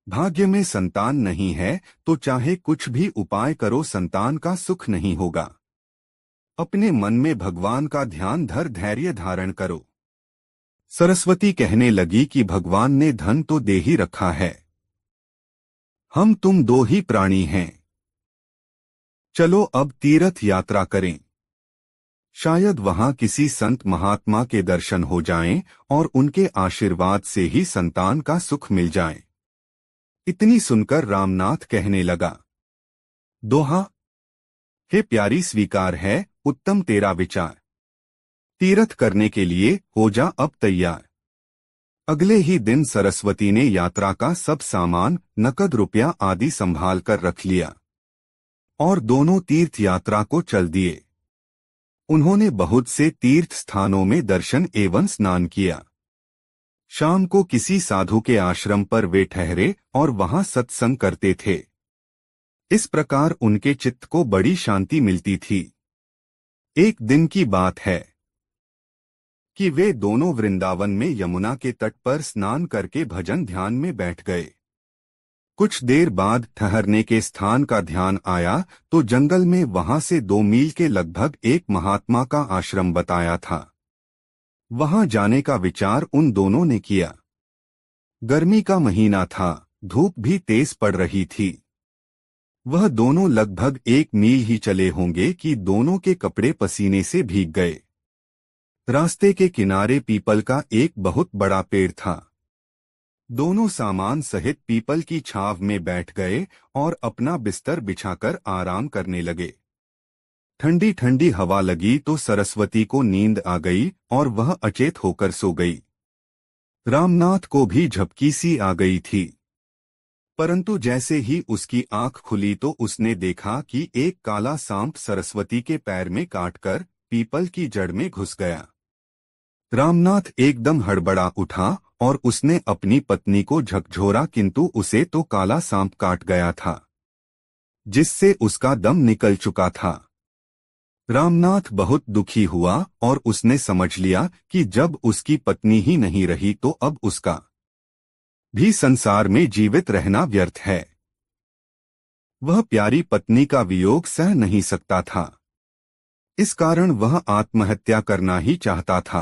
भाग्य में संतान नहीं है तो चाहे कुछ भी उपाय करो संतान का सुख नहीं होगा। अपने मन में भगवान का ध्यान धर धैर्य धारण करो। सरस्वती कहने लगी कि भगवान ने धन तो दे ही रखा है, हम तुम 2 ही प्राणी हैं। चलो अब तीर्थ यात्रा करें। शायद वहां किसी संत महात्मा के दर्शन हो जाएं और उनके आशीर्वाद से ही संतान का सुख मिल जाए। इतनी सुनकर रामनाथ कहने लगा, दोहा, हे प्यारी, स्वीकार है उत्तम तेरा विचार। तीर्थ करने के लिए हो जा अब तैयार। अगले ही दिन सरस्वती ने यात्रा का सब सामान, नकद रुपया आदि संभाल कर रख लिया और दोनों तीर्थ यात्रा को चल दिए। उन्होंने बहुत से तीर्थ स्थानों में दर्शन एवं स्नान किया। शाम को किसी साधु के आश्रम पर वे ठहरे और वहां सत्संग करते थे। इस प्रकार उनके चित्त को बड़ी शांति मिलती थी। एक दिन की बात है कि वे दोनों वृंदावन में यमुना के तट पर स्नान करके भजन ध्यान में बैठ गए। कुछ देर बाद ठहरने के स्थान का ध्यान आया तो जंगल में वहां से 2 मील के लगभग एक महात्मा का आश्रम बताया था। वहां जाने का विचार उन दोनों ने किया। गर्मी का महीना था, धूप भी तेज पड़ रही थी। वह दोनों लगभग 1 मील ही चले होंगे कि दोनों के कपड़े पसीने से भीग गए। रास्ते के किनारे पीपल का एक बहुत बड़ा पेड़ था। दोनों सामान सहित पीपल की छांव में बैठ गए और अपना बिस्तर बिछाकर आराम करने लगे। ठंडी ठंडी हवा लगी तो सरस्वती को नींद आ गई और वह अचेत होकर सो गई। रामनाथ को भी झपकी सी आ गई थी, परंतु जैसे ही उसकी आंख खुली तो उसने देखा कि एक काला सांप सरस्वती के पैर में काटकर पीपल की जड़ में घुस गया। रामनाथ एकदम हड़बड़ा उठा और उसने अपनी पत्नी को झकझोरा, किंतु उसे तो काला सांप काट गया था, जिससे उसका दम निकल चुका था। रामनाथ बहुत दुखी हुआ और उसने समझ लिया कि जब उसकी पत्नी ही नहीं रही तो अब उसका भी संसार में जीवित रहना व्यर्थ है। वह प्यारी पत्नी का वियोग सह नहीं सकता था। इस कारण वह आत्महत्या करना ही चाहता था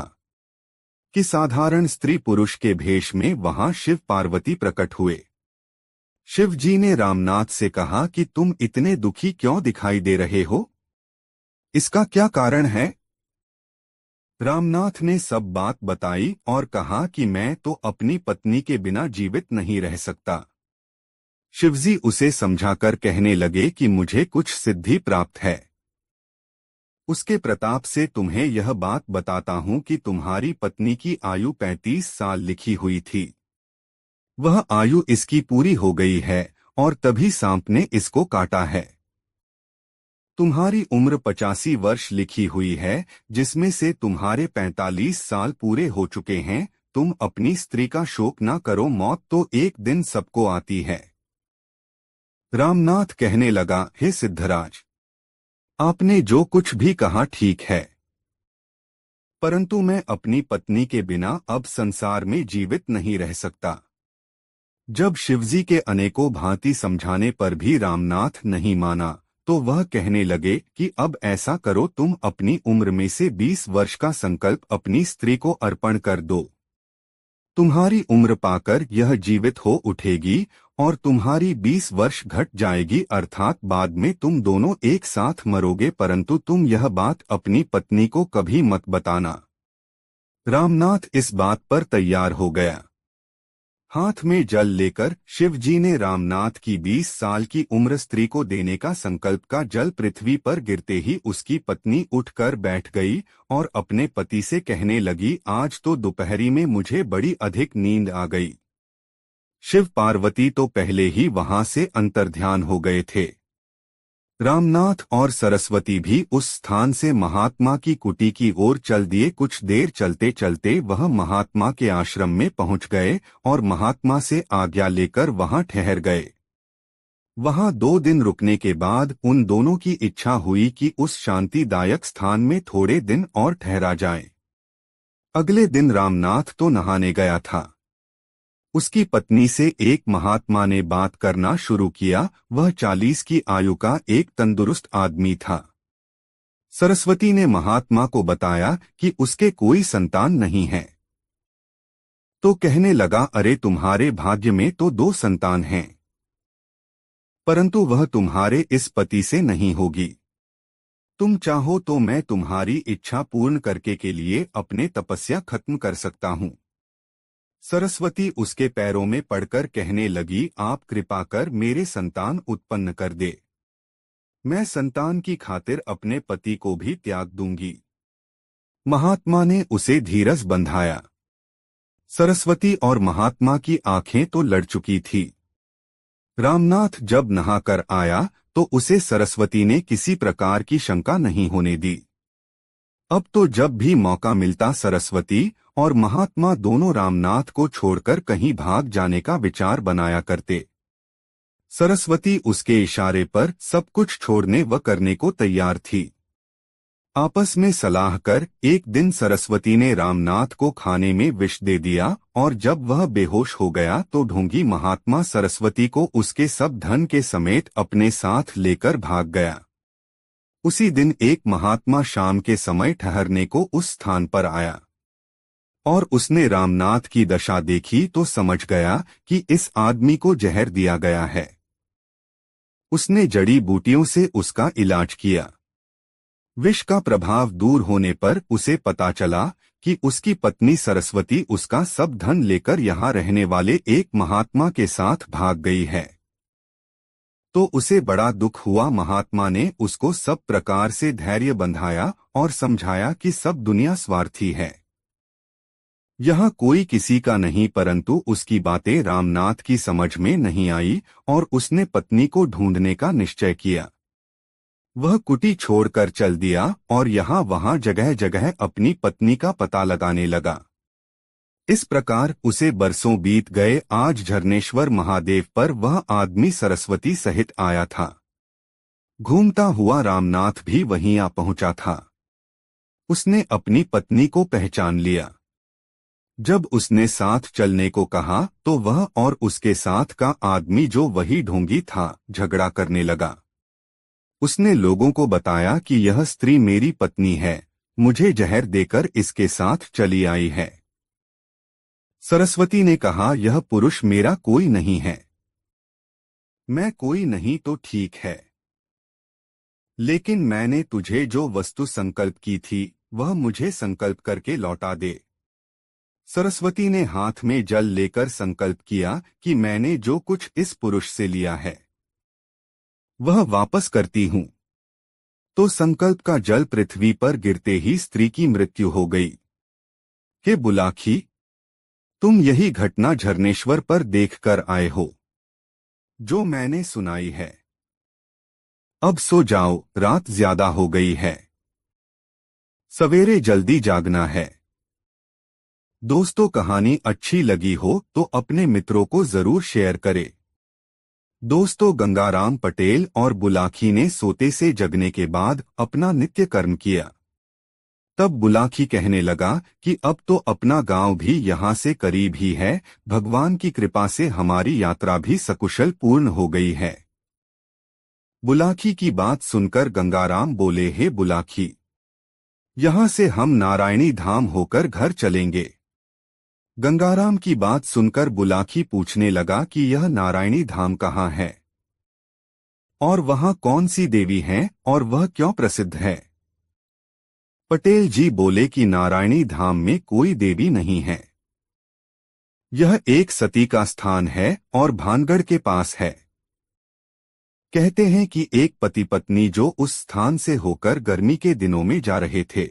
कि साधारण स्त्री पुरुष के भेष में वहां शिव पार्वती प्रकट हुए। शिव जी ने रामनाथ से कहा कि तुम इतने दुखी क्यों दिखाई दे रहे हो? इसका क्या कारण है? रामनाथ ने सब बात बताई और कहा कि मैं तो अपनी पत्नी के बिना जीवित नहीं रह सकता। शिवजी उसे समझाकर कहने लगे कि मुझे कुछ सिद्धि प्राप्त है। उसके प्रताप से तुम्हें यह बात बताता हूं कि तुम्हारी पत्नी की आयु 35 साल लिखी हुई थी। वह आयु इसकी पूरी हो गई है और तभी सांप ने इसको काटा है। तुम्हारी उम्र 85 वर्ष लिखी हुई है, जिसमें से तुम्हारे 45 साल पूरे हो चुके हैं। तुम अपनी स्त्री का शोक न करो, मौत तो एक दिन सबको आती है। रामनाथ कहने लगा, हे सिद्धराज, आपने जो कुछ भी कहा ठीक है, परंतु मैं अपनी पत्नी के बिना अब संसार में जीवित नहीं रह सकता। जब शिवजी के अनेकों भांति समझाने पर भी रामनाथ नहीं माना तो वह कहने लगे कि अब ऐसा करो, तुम अपनी उम्र में से 20 वर्ष का संकल्प अपनी स्त्री को अर्पण कर दो। तुम्हारी उम्र पाकर यह जीवित हो उठेगी और तुम्हारी 20 वर्ष घट जाएगी, अर्थात बाद में तुम दोनों एक साथ मरोगे, परंतु तुम यह बात अपनी पत्नी को कभी मत बताना। रामनाथ इस बात पर तैयार हो गया। हाथ में जल लेकर शिवजी ने रामनाथ की 20 साल की उम्र स्त्री को देने का संकल्प का जल पृथ्वी पर गिरते ही उसकी पत्नी उठकर बैठ गई और अपने पति से कहने लगी, आज तो दोपहरी में मुझे बड़ी अधिक नींद आ गई। शिव पार्वती तो पहले ही वहां से अंतर्ध्यान हो गए थे। रामनाथ और सरस्वती भी उस स्थान से महात्मा की कुटी की ओर चल दिए। कुछ देर चलते चलते वह महात्मा के आश्रम में पहुंच गए और महात्मा से आज्ञा लेकर वहां ठहर गए। वहां 2 दिन रुकने के बाद उन दोनों की इच्छा हुई कि उस शांतिदायक स्थान में थोड़े दिन और ठहरा जाए। अगले दिन रामनाथ तो नहाने गया था। उसकी पत्नी से एक महात्मा ने बात करना शुरू किया। वह 40 की आयु का एक तंदुरुस्त आदमी था। सरस्वती ने महात्मा को बताया कि उसके कोई संतान नहीं है। तो कहने लगा, अरे तुम्हारे भाग्य में तो 2 संतान हैं, परंतु वह तुम्हारे इस पति से नहीं होगी। तुम चाहो तो मैं तुम्हारी इच्छा पूर्ण करके के लिए अपने तपस्या खत्म कर सकता हूँ। सरस्वती उसके पैरों में पड़कर कहने लगी, आप कृपा कर मेरे संतान उत्पन्न कर दे। मैं संतान की खातिर अपने पति को भी त्याग दूंगी। महात्मा ने उसे धीरज बंधाया। सरस्वती और महात्मा की आंखें तो लड़ चुकी थी। रामनाथ जब नहाकर आया तो उसे सरस्वती ने किसी प्रकार की शंका नहीं होने दी। अब तो जब भी मौका मिलता सरस्वती और महात्मा दोनों रामनाथ को छोड़कर कहीं भाग जाने का विचार बनाया करते। सरस्वती उसके इशारे पर सब कुछ छोड़ने व करने को तैयार थी। आपस में सलाह कर एक दिन सरस्वती ने रामनाथ को खाने में विष दे दिया और जब वह बेहोश हो गया तो ढोंगी महात्मा सरस्वती को उसके सब धन के समेत अपने साथ लेकर भाग गया। उसी दिन एक महात्मा शाम के समय ठहरने को उस स्थान पर आया और उसने रामनाथ की दशा देखी तो समझ गया कि इस आदमी को जहर दिया गया है। उसने जड़ी बूटियों से उसका इलाज किया। विष का प्रभाव दूर होने पर उसे पता चला कि उसकी पत्नी सरस्वती उसका सब धन लेकर यहाँ रहने वाले एक महात्मा के साथ भाग गई है। तो उसे बड़ा दुख हुआ। महात्मा ने उसको सब प्रकार से धैर्य बंधाया और समझाया कि सब दुनिया स्वार्थी है, यहाँ कोई किसी का नहीं, परंतु उसकी बातें रामनाथ की समझ में नहीं आई और उसने पत्नी को ढूंढने का निश्चय किया। वह कुटी छोड़कर चल दिया और यहाँ वहाँ जगह जगह अपनी पत्नी का पता लगाने लगा। इस प्रकार उसे बरसों बीत गए। आज झरनेश्वर महादेव पर वह आदमी सरस्वती सहित आया था। घूमता हुआ रामनाथ भी वहीं आ पहुंचा था। उसने अपनी पत्नी को पहचान लिया। जब उसने साथ चलने को कहा तो वह और उसके साथ का आदमी, जो वही ढोंगी था, झगड़ा करने लगा। उसने लोगों को बताया कि यह स्त्री मेरी पत्नी है, मुझे जहर देकर इसके साथ चली आई है। सरस्वती ने कहा, यह पुरुष मेरा कोई नहीं है। मैं कोई नहीं तो ठीक है, लेकिन मैंने तुझे जो वस्तु संकल्प की थी वह मुझे संकल्प करके लौटा दे। सरस्वती ने हाथ में जल लेकर संकल्प किया कि मैंने जो कुछ इस पुरुष से लिया है वह वापस करती हूँ। तो संकल्प का जल पृथ्वी पर गिरते ही स्त्री की मृत्यु हो गई। हे बुलाखी, तुम यही घटना झरनेश्वर पर देखकर आए हो जो मैंने सुनाई है। अब सो जाओ, रात ज्यादा हो गई है, सवेरे जल्दी जागना है। दोस्तों, कहानी अच्छी लगी हो तो अपने मित्रों को जरूर शेयर करें। दोस्तों, गंगाराम पटेल और बुलाखी ने सोते से जगने के बाद अपना नित्य कर्म किया। तब बुलाखी कहने लगा कि अब तो अपना गांव भी यहाँ से करीब ही है, भगवान की कृपा से हमारी यात्रा भी सकुशल पूर्ण हो गई है। बुलाखी की बात सुनकर गंगाराम बोले, हे बुलाखी, यहाँ से हम नारायणी धाम होकर घर चलेंगे। गंगाराम की बात सुनकर बुलाखी पूछने लगा कि यह नारायणी धाम कहाँ है और वहाँ कौन सी देवी है और वह क्यों प्रसिद्ध है। पटेल जी बोले कि नारायणी धाम में कोई देवी नहीं है, यह एक सती का स्थान है और भानगढ़ के पास है। कहते हैं कि एक पति पत्नी जो उस स्थान से होकर गर्मी के दिनों में जा रहे थे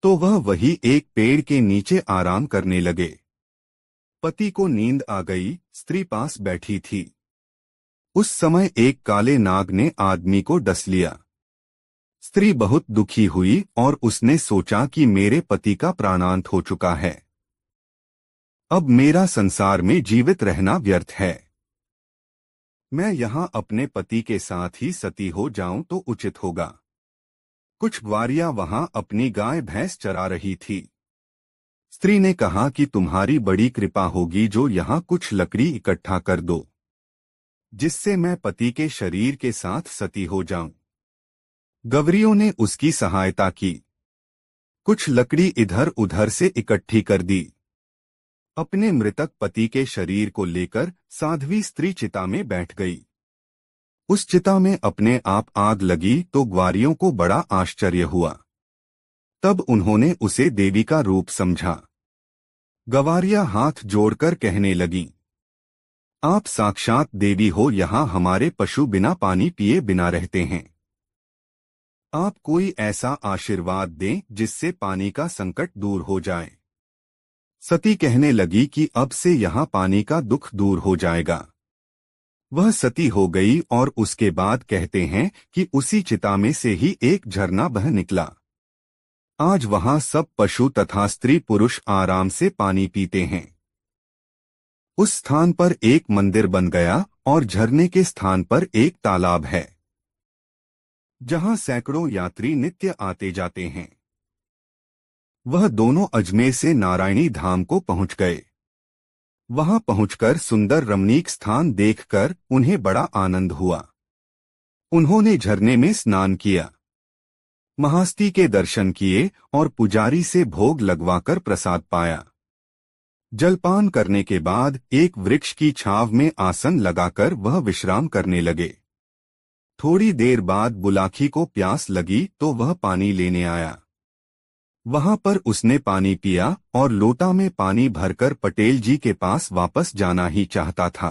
तो वह वही एक पेड़ के नीचे आराम करने लगे। पति को नींद आ गई, स्त्री पास बैठी थी। उस समय एक काले नाग ने आदमी को डस लिया। स्त्री बहुत दुखी हुई और उसने सोचा कि मेरे पति का प्राणांत हो चुका है, अब मेरा संसार में जीवित रहना व्यर्थ है। मैं यहाँ अपने पति के साथ ही सती हो जाऊं तो उचित होगा। कुछ ग्वारियां वहां अपनी गाय भैंस चरा रही थी। स्त्री ने कहा कि तुम्हारी बड़ी कृपा होगी, जो यहाँ कुछ लकड़ी इकट्ठा कर दो जिससे मैं पति के शरीर के साथ सती हो जाऊं। गवरियों ने उसकी सहायता की। कुछ लकड़ी इधर उधर से इकट्ठी कर दी। अपने मृतक पति के शरीर को लेकर साध्वी स्त्री चिता में बैठ गई। उस चिता में अपने आप आग लगी तो ग्वारियों को बड़ा आश्चर्य हुआ। तब उन्होंने उसे देवी का रूप समझा। गवारियां हाथ जोड़कर कहने लगीं, आप साक्षात देवी हो, यहाँ हमारे पशु बिना पानी पिए बिना रहते हैं। आप कोई ऐसा आशीर्वाद दें जिससे पानी का संकट दूर हो जाए। सती कहने लगी कि अब से यहाँ पानी का दुख दूर हो जाएगा। वह सती हो गई और उसके बाद कहते हैं कि उसी चिता में से ही एक झरना बह निकला। आज वहां सब पशु तथा स्त्री पुरुष आराम से पानी पीते हैं। उस स्थान पर एक मंदिर बन गया और झरने के स्थान पर एक तालाब है, जहां सैकड़ों यात्री नित्य आते जाते हैं। वह दोनों अजमेर से नारायणी धाम को पहुंच गए। वहां पहुंचकर सुंदर रमणीक स्थान देखकर उन्हें बड़ा आनंद हुआ। उन्होंने झरने में स्नान किया, महास्ती के दर्शन किए और पुजारी से भोग लगवाकर प्रसाद पाया। जलपान करने के बाद एक वृक्ष की छांव में आसन लगाकर वह विश्राम करने लगे। थोड़ी देर बाद बुलाखी को प्यास लगी तो वह पानी लेने आया। वहां पर उसने पानी पिया और लोटा में पानी भरकर पटेल जी के पास वापस जाना ही चाहता था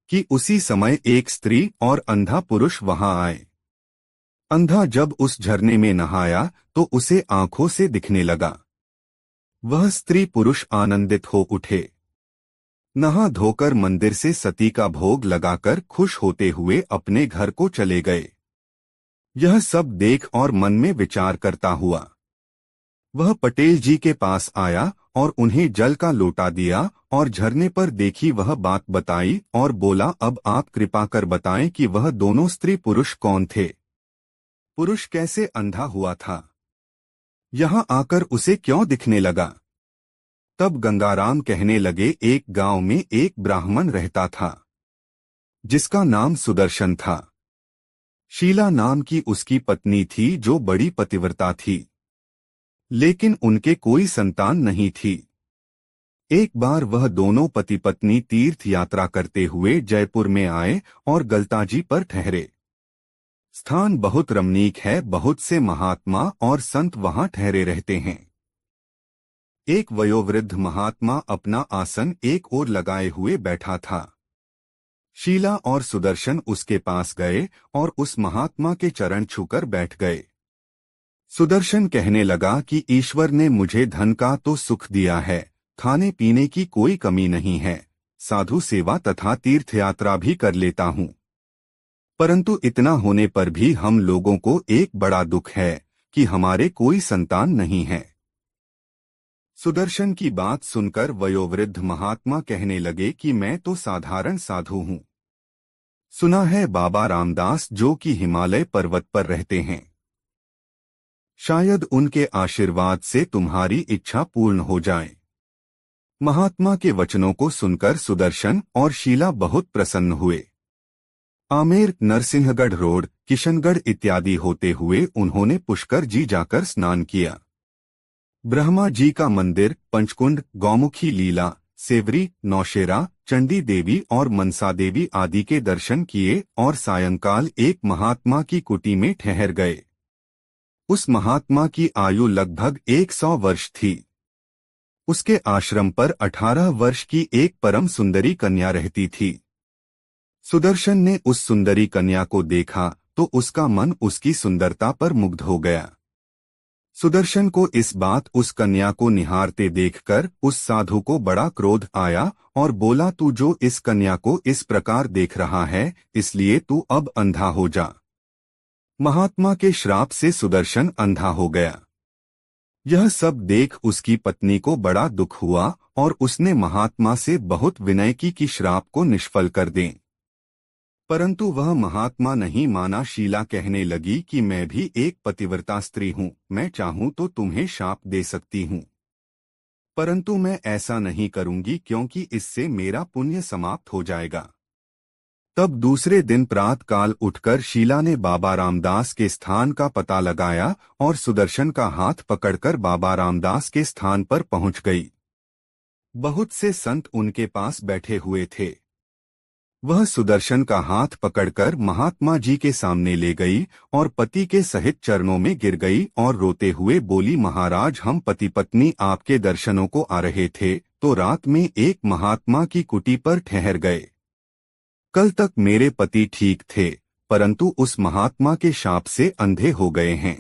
कि उसी समय एक स्त्री और अंधा पुरुष वहां आए। अंधा जब उस झरने में नहाया तो उसे आंखों से दिखने लगा। वह स्त्री पुरुष आनंदित हो उठे। नहा धोकर मंदिर से सती का भोग लगाकर खुश होते हुए अपने घर को चले गए। यह सब देख और मन में विचार करता हुआ वह पटेल जी के पास आया और उन्हें जल का लोटा दिया और झरने पर देखी वह बात बताई और बोला, अब आप कृपा कर बताएं कि वह दोनों स्त्री पुरुष कौन थे? पुरुष कैसे अंधा हुआ था? यहाँ आकर उसे क्यों दिखने लगा? तब गंगाराम कहने लगे, एक गांव में एक ब्राह्मण रहता था जिसका नाम सुदर्शन था। शीला नाम की उसकी पत्नी थी जो बड़ी पतिव्रता थी, लेकिन उनके कोई संतान नहीं थी। एक बार वह दोनों पति पत्नी तीर्थ यात्रा करते हुए जयपुर में आए और गलताजी पर ठहरे। स्थान बहुत रमणीक है, बहुत से महात्मा और संत वहां ठहरे रहते हैं। एक वयोवृद्ध महात्मा अपना आसन एक ओर लगाए हुए बैठा था। शीला और सुदर्शन उसके पास गए और उस महात्मा के चरण छूकर बैठ गए। सुदर्शन कहने लगा कि ईश्वर ने मुझे धन का तो सुख दिया है, खाने पीने की कोई कमी नहीं है, साधु सेवा तथा तीर्थयात्रा भी कर लेता हूँ, परंतु इतना होने पर भी हम लोगों को एक बड़ा दुख है कि हमारे कोई संतान नहीं है। सुदर्शन की बात सुनकर वयोवृद्ध महात्मा कहने लगे कि मैं तो साधारण साधु हूँ। सुना है बाबा रामदास जो कि हिमालय पर्वत पर रहते हैं, शायद उनके आशीर्वाद से तुम्हारी इच्छा पूर्ण हो जाए। महात्मा के वचनों को सुनकर सुदर्शन और शीला बहुत प्रसन्न हुए। आमेर, नरसिंहगढ़ रोड, किशनगढ़ इत्यादि होते हुए उन्होंने पुष्कर जी जाकर स्नान किया। ब्रह्मा जी का मंदिर, पंचकुंड, गौमुखी लीला, सेवरी, नौशेरा, चंडी देवी और मनसा देवी आदि के दर्शन किए और सायंकाल एक महात्मा की कुटी में ठहर गए। उस महात्मा की आयु लगभग 100 वर्ष थी। उसके आश्रम पर 18 वर्ष की एक परम सुंदरी कन्या रहती थी। सुदर्शन ने उस सुंदरी कन्या को देखा तो उसका मन उसकी सुंदरता पर मुग्ध हो गया। सुदर्शन को इस बात उस कन्या को निहारते देखकर उस साधु को बड़ा क्रोध आया और बोला, तू जो इस कन्या को इस प्रकार देख रहा है, इसलिए तू अब अंधा हो जा। महात्मा के श्राप से सुदर्शन अंधा हो गया। यह सब देख उसकी पत्नी को बड़ा दुख हुआ और उसने महात्मा से बहुत विनय की कि श्राप को निष्फल कर दें, परंतु वह महात्मा नहीं माना। शीला कहने लगी कि मैं भी एक पतिव्रता स्त्री हूँ, मैं चाहूँ तो तुम्हें शाप दे सकती हूँ, परंतु मैं ऐसा नहीं करूँगी क्योंकि इससे मेरा पुण्य समाप्त हो जाएगा। तब दूसरे दिन प्रातःकाल उठकर शीला ने बाबा रामदास के स्थान का पता लगाया और सुदर्शन का हाथ पकड़कर बाबा रामदास के स्थान पर पहुंच गई। बहुत से संत उनके पास बैठे हुए थे। वह सुदर्शन का हाथ पकड़कर महात्मा जी के सामने ले गई और पति के सहित चरणों में गिर गई और रोते हुए बोली, महाराज, हम पति पत्नी आपके दर्शनों को आ रहे थे तो रात में एक महात्मा की कुटी पर ठहर गए। कल तक मेरे पति ठीक थे, परंतु उस महात्मा के शाप से अंधे हो गए हैं।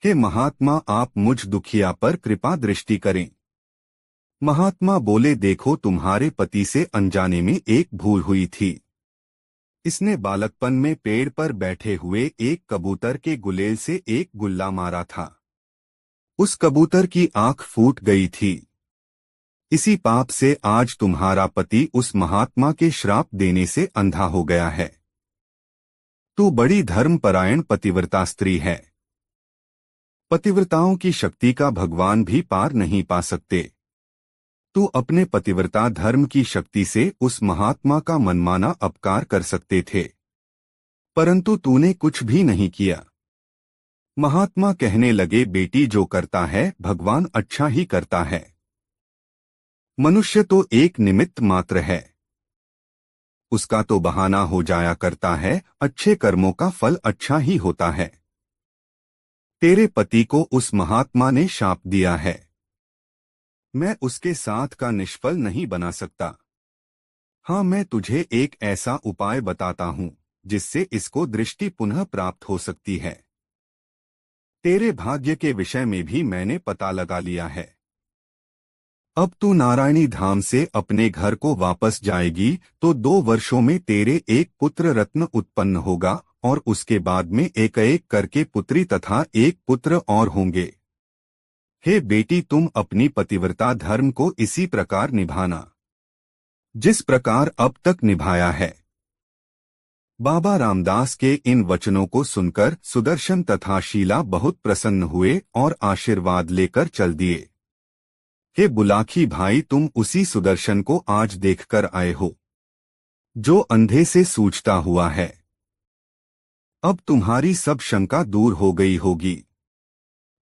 हे महात्मा, आप मुझ दुखिया पर कृपा दृष्टि करें। महात्मा बोले, देखो, तुम्हारे पति से अनजाने में एक भूल हुई थी, इसने बालकपन में पेड़ पर बैठे हुए एक कबूतर के गुलेल से एक गुल्ला मारा था। उस कबूतर की आंख फूट गई थी। इसी पाप से आज तुम्हारा पति उस महात्मा के श्राप देने से अंधा हो गया है। तू बड़ी धर्मपरायण पतिव्रता स्त्री है। पतिव्रताओं की शक्ति का भगवान भी पार नहीं पा सकते। तू अपने पतिव्रता धर्म की शक्ति से उस महात्मा का मनमाना अपकार कर सकते थे, परंतु तूने कुछ भी नहीं किया। महात्मा कहने लगे, बेटी जो करता है भगवान अच्छा ही करता है। मनुष्य तो एक निमित्त मात्र है, उसका तो बहाना हो जाया करता है। अच्छे कर्मों का फल अच्छा ही होता है। तेरे पति को उस महात्मा ने शाप दिया है। मैं उसके साथ का निष्फल नहीं बना सकता। हाँ, मैं तुझे एक ऐसा उपाय बताता हूँ जिससे इसको दृष्टि पुनः प्राप्त हो सकती है। तेरे भाग्य के विषय में भी मैंने पता लगा लिया है। अब तू नारायणी धाम से अपने घर को वापस जाएगी तो 2 वर्षों में तेरे एक पुत्र रत्न उत्पन्न होगा और उसके बाद में एक एक करके पुत्री तथा एक पुत्र और होंगे। हे बेटी, तुम अपनी पतिव्रता धर्म को इसी प्रकार निभाना जिस प्रकार अब तक निभाया है। बाबा रामदास के इन वचनों को सुनकर सुदर्शन तथा शीला बहुत प्रसन्न हुए और आशीर्वाद लेकर चल दिए। हे बुलाखी भाई, तुम उसी सुदर्शन को आज देखकर आए हो जो अंधे से सूझता हुआ है। अब तुम्हारी सब शंका दूर हो गई होगी।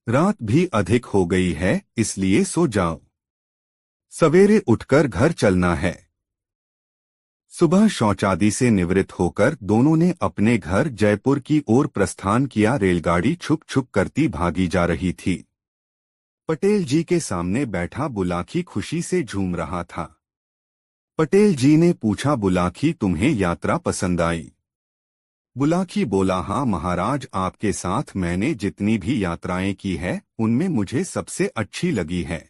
रात भी अधिक हो गई है, इसलिए सो जाओ। सवेरे उठकर घर चलना है। सुबह शौचादि से निवृत्त होकर दोनों ने अपने घर जयपुर की ओर प्रस्थान किया। रेलगाड़ी छुक छुक करती भागी जा रही थी। पटेल जी के सामने बैठा बुलाखी खुशी से झूम रहा था। पटेल जी ने पूछा, बुलाखी तुम्हें यात्रा पसंद आई? बुलाखी बोला, हाँ महाराज, आपके साथ मैंने जितनी भी यात्राएं की है उनमें मुझे सबसे अच्छी लगी है।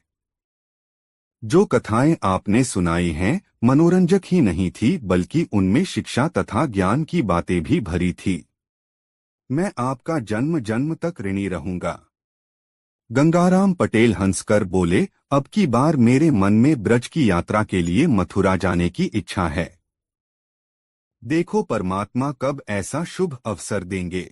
जो कथाएं आपने सुनाई हैं मनोरंजक ही नहीं थी बल्कि उनमें शिक्षा तथा ज्ञान की बातें भी भरी थी। मैं आपका जन्म जन्म तक ऋणी रहूंगा। गंगाराम पटेल हंसकर बोले, अब की बार मेरे मन में ब्रज की यात्रा के लिए मथुरा जाने की इच्छा है। देखो परमात्मा कब ऐसा शुभ अवसर देंगे।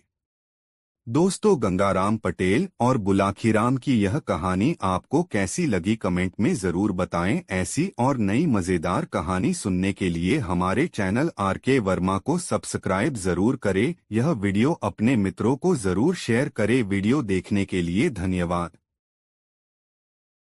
दोस्तों, गंगाराम पटेल और बुलाखीराम की यह कहानी आपको कैसी लगी कमेंट में जरूर बताएं। ऐसी और नई मजेदार कहानी सुनने के लिए हमारे चैनल आरके वर्मा को सब्सक्राइब जरूर करें। यह वीडियो अपने मित्रों को जरूर शेयर करें। वीडियो देखने के लिए धन्यवाद।